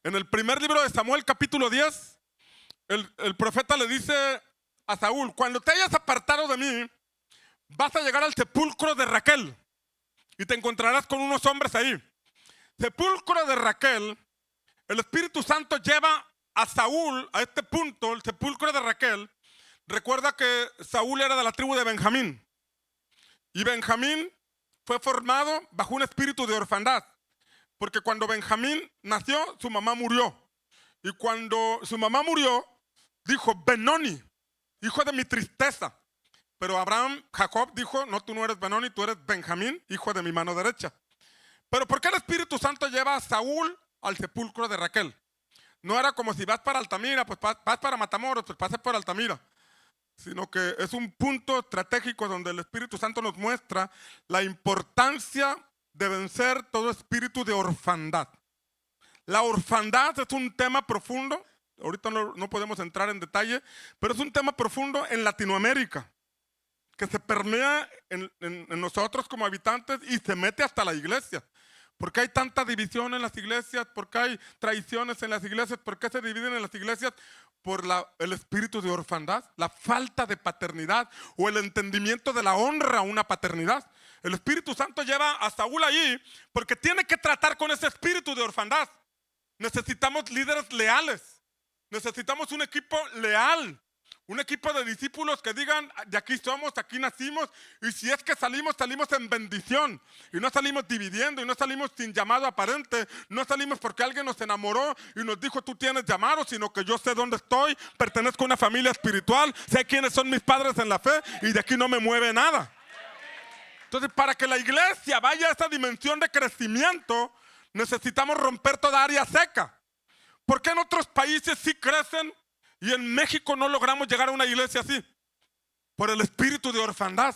en el primer libro de Samuel, capítulo 10. El profeta le dice a Saúl: cuando te hayas apartado de mí, vas a llegar al sepulcro de Raquel y te encontrarás con unos hombres ahí. Sepulcro de Raquel. El Espíritu Santo lleva a Saúl a este punto, el sepulcro de Raquel. Recuerda que Saúl era de la tribu de Benjamín. Y Benjamín fue formado bajo un espíritu de orfandad. Porque cuando Benjamín nació, su mamá murió. Y cuando su mamá murió, dijo: Benoni, hijo de mi tristeza. Pero Jacob dijo: no, tú no eres Benoni, tú eres Benjamín, hijo de mi mano derecha. Pero ¿por qué el Espíritu Santo lleva a Saúl al sepulcro de Raquel? No era como si vas para Altamira, pues vas para Matamoros, pues pases por Altamira. Sino que es un punto estratégico donde el Espíritu Santo nos muestra la importancia de vencer todo espíritu de orfandad. La orfandad es un tema profundo. Ahorita no podemos entrar en detalle, pero es un tema profundo en Latinoamérica, que se permea en nosotros como habitantes y se mete hasta la iglesia. ¿Por qué hay tanta división en las iglesias? ¿Por qué hay traiciones en las iglesias? ¿Por qué se dividen en las iglesias? Por el espíritu de orfandad, la falta de paternidad o el entendimiento de la honra a una paternidad. El Espíritu Santo lleva a Saúl allí porque tiene que tratar con ese espíritu de orfandad. Necesitamos líderes leales. Necesitamos un equipo leal. Un equipo de discípulos que digan, de aquí somos, aquí nacimos, y si es que salimos, salimos en bendición, y no salimos dividiendo, y no salimos sin llamado aparente, no salimos porque alguien nos enamoró y nos dijo tú tienes llamado, sino que yo sé dónde estoy, pertenezco a una familia espiritual, sé quiénes son mis padres en la fe, y de aquí no me mueve nada. Entonces, para que la iglesia vaya a esa dimensión de crecimiento, necesitamos romper toda área seca. ¿Por qué en otros países sí crecen y en México no logramos llegar a una iglesia así? Por el espíritu de orfandad,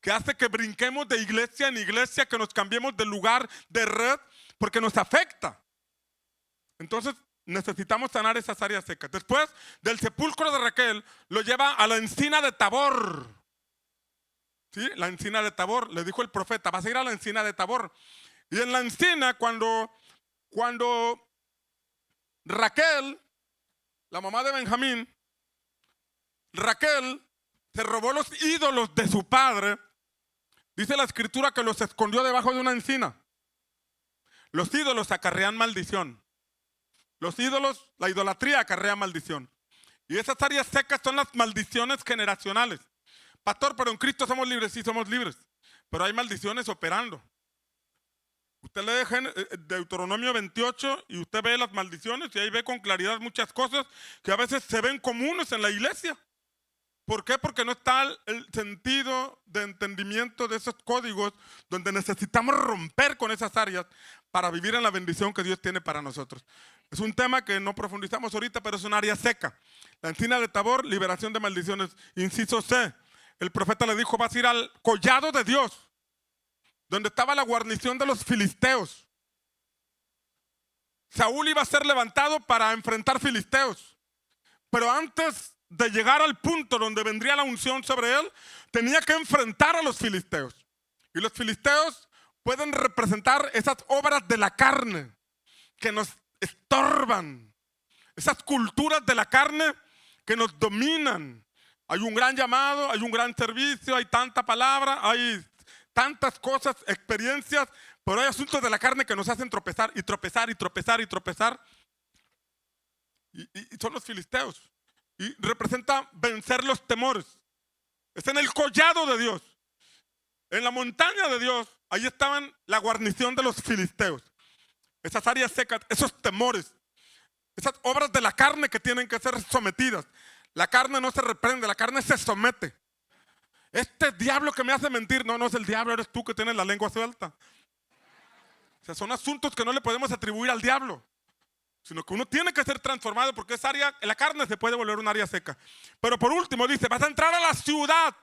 que hace que brinquemos de iglesia en iglesia, que nos cambiemos de lugar, de red, porque nos afecta. Entonces necesitamos sanar esas áreas secas. Después del sepulcro de Raquel, lo lleva a la encina de Tabor. ¿Sí? La encina de Tabor, le dijo el profeta, vas a ir a la encina de Tabor. Y en la encina, cuando Raquel, la mamá de Benjamín, Raquel se robó los ídolos de su padre, dice la escritura que los escondió debajo de una encina. Los ídolos acarrean maldición. Los ídolos, la idolatría acarrea maldición. Y esas áreas secas son las maldiciones generacionales. Pastor, pero en Cristo somos libres, sí somos libres, pero hay maldiciones operando. Usted lee Deuteronomio 28 y usted ve las maldiciones y ahí ve con claridad muchas cosas que a veces se ven comunes en la iglesia. ¿Por qué? Porque no está el sentido de entendimiento de esos códigos donde necesitamos romper con esas áreas para vivir en la bendición que Dios tiene para nosotros. Es un tema que no profundizamos ahorita, pero es un área seca. La encina de Tabor, liberación de maldiciones. Inciso C, el profeta le dijo, vas a ir al collado de Dios, donde estaba la guarnición de los filisteos. Saúl iba a ser levantado para enfrentar filisteos, pero antes de llegar al punto donde vendría la unción sobre él, tenía que enfrentar a los filisteos. Y los filisteos pueden representar esas obras de la carne que nos estorban, esas culturas de la carne que nos dominan. Hay un gran llamado, hay un gran servicio, hay tanta palabra, hay tantas cosas, experiencias, pero hay asuntos de la carne que nos hacen tropezar y tropezar y tropezar y tropezar. Y son los filisteos. Y representa vencer los temores. Es en el collado de Dios, en la montaña de Dios. Ahí estaban la guarnición de los filisteos. Esas áreas secas, esos temores, esas obras de la carne que tienen que ser sometidas. La carne no se reprende, la carne se somete. Este diablo que me hace mentir, no es el diablo, eres tú que tienes la lengua suelta. O sea, son asuntos que no le podemos atribuir al diablo, sino que uno tiene que ser transformado porque esa área, la carne se puede volver un área seca. Pero por último dice, vas a entrar a la ciudad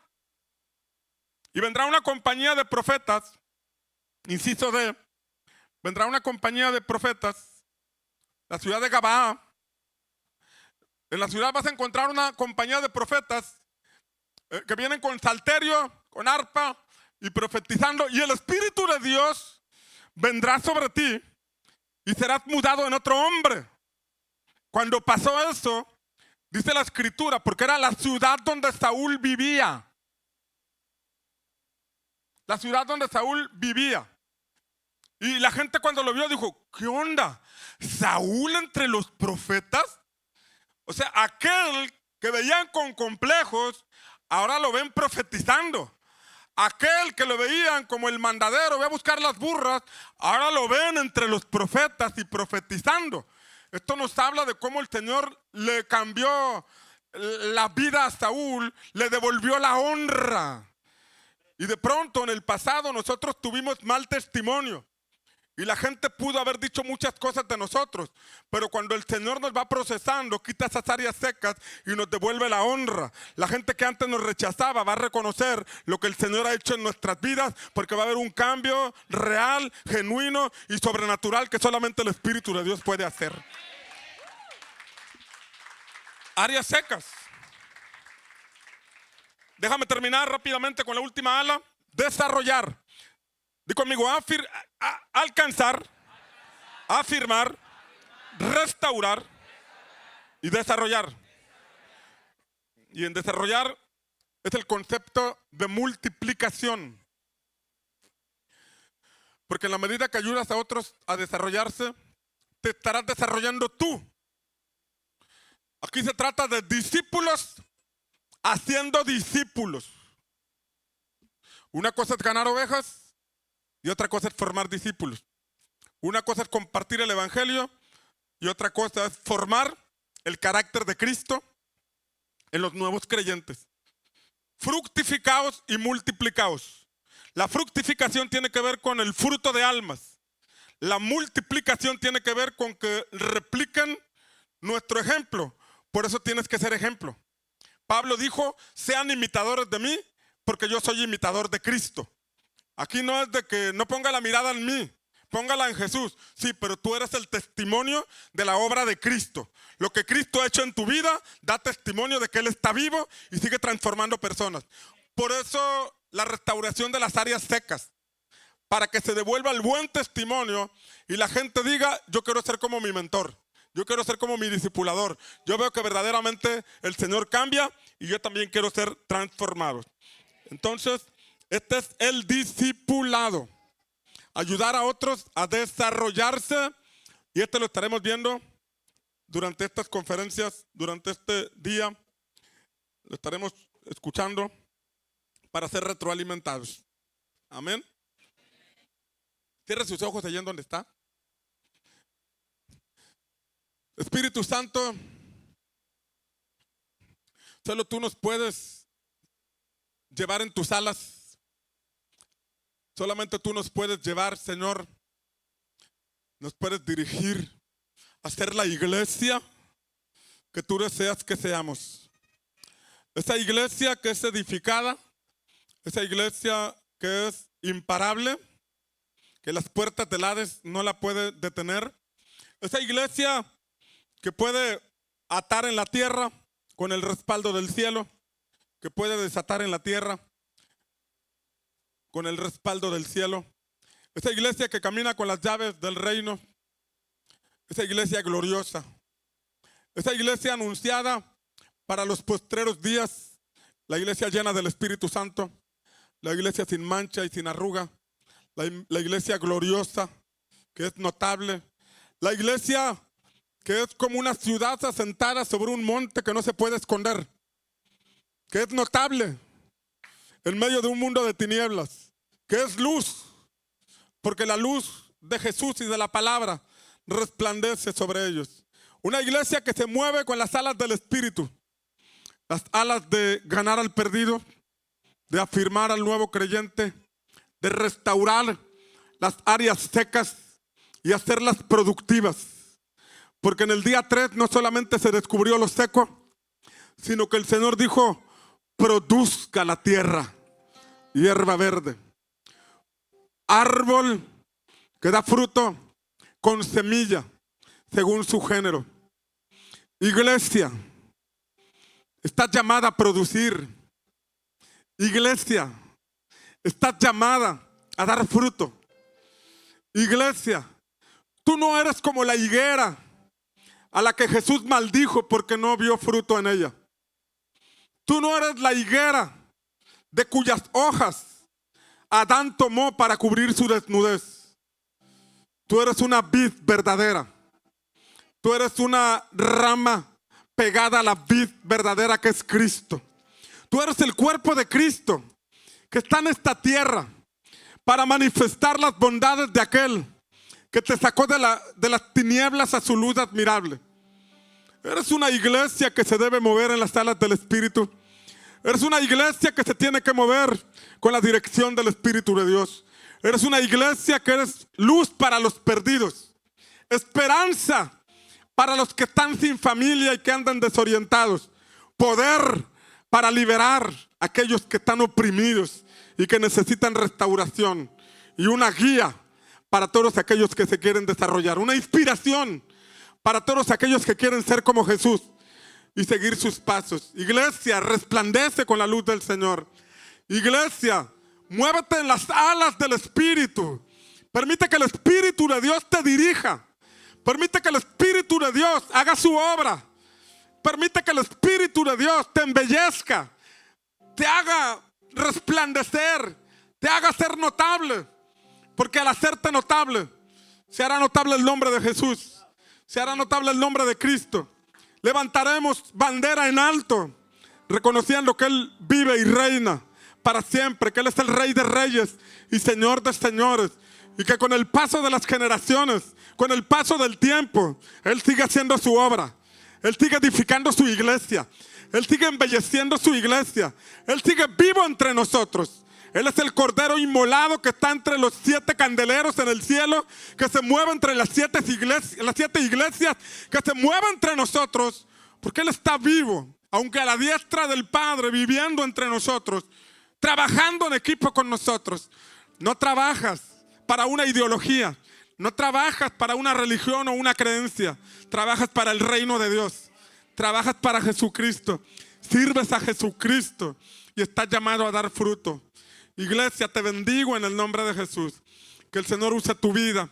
y vendrá una compañía de profetas, inciso D, vendrá una compañía de profetas, la ciudad de Gabaa. En la ciudad vas a encontrar una compañía de profetas que vienen con salterio, con arpa y profetizando, y el Espíritu de Dios vendrá sobre ti y serás mudado en otro hombre. Cuando pasó eso, dice la escritura, porque era la ciudad donde Saúl vivía. La ciudad donde Saúl vivía. Y la gente cuando lo vio dijo, ¿qué onda? ¿Saúl entre los profetas? O sea, aquel que veían con complejos, ahora lo ven profetizando. Aquel que lo veían como el mandadero, ve a buscar las burras, ahora lo ven entre los profetas y profetizando. Esto nos habla de cómo el Señor le cambió la vida a Saúl, le devolvió la honra. Y de pronto en el pasado nosotros tuvimos mal testimonio. Y la gente pudo haber dicho muchas cosas de nosotros, pero cuando el Señor nos va procesando, quita esas áreas secas y nos devuelve la honra. La gente que antes nos rechazaba va a reconocer lo que el Señor ha hecho en nuestras vidas, porque va a haber un cambio real, genuino y sobrenatural que solamente el Espíritu de Dios puede hacer. Áreas secas. Déjame terminar rápidamente con la última ala. Desarrollar. Di conmigo, alcanzar, afirmar, restaurar y desarrollar. Y en desarrollar es el concepto de multiplicación. Porque en la medida que ayudas a otros a desarrollarse, te estarás desarrollando tú. Aquí se trata de discípulos haciendo discípulos. Una cosa es ganar ovejas y otra cosa es formar discípulos. Una cosa es compartir el evangelio y otra cosa es formar el carácter de Cristo en los nuevos creyentes. Fructificaos y multiplicaos. La fructificación tiene que ver con el fruto de almas. La multiplicación tiene que ver con que repliquen nuestro ejemplo. Por eso tienes que ser ejemplo. Pablo dijo, sean imitadores de mí, porque yo soy imitador de Cristo. Aquí no es de que no ponga la mirada en mí, póngala en Jesús. Sí, pero tú eres el testimonio de la obra de Cristo. Lo que Cristo ha hecho en tu vida da testimonio de que Él está vivo y sigue transformando personas. Por eso la restauración de las áreas secas, para que se devuelva el buen testimonio y la gente diga, yo quiero ser como mi mentor, yo quiero ser como mi discipulador. Yo veo que verdaderamente el Señor cambia y yo también quiero ser transformado. Entonces, este es el discipulado. Ayudar a otros a desarrollarse, y lo estaremos viendo durante estas conferencias, durante este día. Lo estaremos escuchando para ser retroalimentados. Amén. Cierre sus ojos allí en donde está. Espíritu Santo, solo tú nos puedes llevar en tus alas. Solamente tú nos puedes llevar, Señor. Nos puedes dirigir a ser la iglesia que tú deseas que seamos. Esa iglesia que es edificada, esa iglesia que es imparable, que las puertas del Hades no la puede detener. Esa iglesia que puede atar en la tierra con el respaldo del cielo, que puede desatar en la tierra con el respaldo del cielo. Esa iglesia que camina con las llaves del reino. Esa iglesia gloriosa. Esa iglesia anunciada para los postreros días. La iglesia llena del Espíritu Santo. La iglesia sin mancha y sin arruga. La iglesia gloriosa, que es notable. La iglesia que es como una ciudad asentada sobre un monte que no se puede esconder. Que es notable en medio de un mundo de tinieblas. Que es luz, porque la luz de Jesús y de la palabra resplandece sobre ellos. Una iglesia que se mueve con las alas del Espíritu. Las alas de ganar al perdido, de afirmar al nuevo creyente, de restaurar las áreas secas y hacerlas productivas. Porque en el día 3 no solamente se descubrió lo seco, sino que el Señor dijo, produzca la tierra hierba verde. Árbol que da fruto con semilla según su género. Iglesia, estás llamada a producir. Iglesia, estás llamada a dar fruto. Iglesia, tú no eres como la higuera a la que Jesús maldijo porque no vio fruto en ella. Tú no eres la higuera de cuyas hojas Adán tomó para cubrir su desnudez. Tú eres una vid verdadera. Tú eres una rama pegada a la vid verdadera que es Cristo. Tú eres el cuerpo de Cristo que está en esta tierra para manifestar las bondades de aquel que te sacó de las tinieblas a su luz admirable. Eres una iglesia que se debe mover en las alas del Espíritu. Eres una iglesia que se tiene que mover con la dirección del Espíritu de Dios. Eres una iglesia que eres luz para los perdidos, esperanza para los que están sin familia y que andan desorientados, poder para liberar a aquellos que están oprimidos y que necesitan restauración, y una guía para todos aquellos que se quieren desarrollar, una inspiración para todos aquellos que quieren ser como Jesús y seguir sus pasos. Iglesia, resplandece con la luz del Señor. Iglesia, muévete en las alas del Espíritu. Permite que el Espíritu de Dios te dirija. Permite que el Espíritu de Dios haga su obra. Permite que el Espíritu de Dios te embellezca, te haga resplandecer, te haga ser notable. Porque al hacerte notable, se hará notable el nombre de Jesús. Se hará notable el nombre de Cristo. Levantaremos bandera en alto reconociendo que Él vive y reina para siempre, que Él es el Rey de Reyes y Señor de Señores, y que con el paso de las generaciones, con el paso del tiempo, Él sigue haciendo su obra, Él sigue edificando su iglesia, Él sigue embelleciendo su iglesia, Él sigue vivo entre nosotros. Él es el Cordero inmolado que está entre los 7 candeleros en el cielo, que se mueve entre las 7 iglesias, que se mueve entre nosotros, porque Él está vivo, aunque a la diestra del Padre, viviendo entre nosotros, trabajando en equipo con nosotros. No trabajas para una ideología, no trabajas para una religión o una creencia, trabajas para el reino de Dios, trabajas para Jesucristo, sirves a Jesucristo y estás llamado a dar fruto. Iglesia, te bendigo en el nombre de Jesús. Que el Señor use tu vida,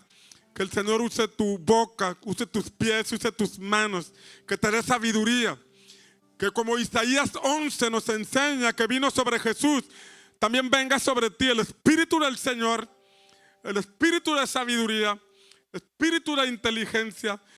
que el Señor use tu boca, use tus pies, use tus manos, que te dé sabiduría. Que como Isaías 11 nos enseña que vino sobre Jesús, también venga sobre ti el Espíritu del Señor, el Espíritu de sabiduría, Espíritu de inteligencia,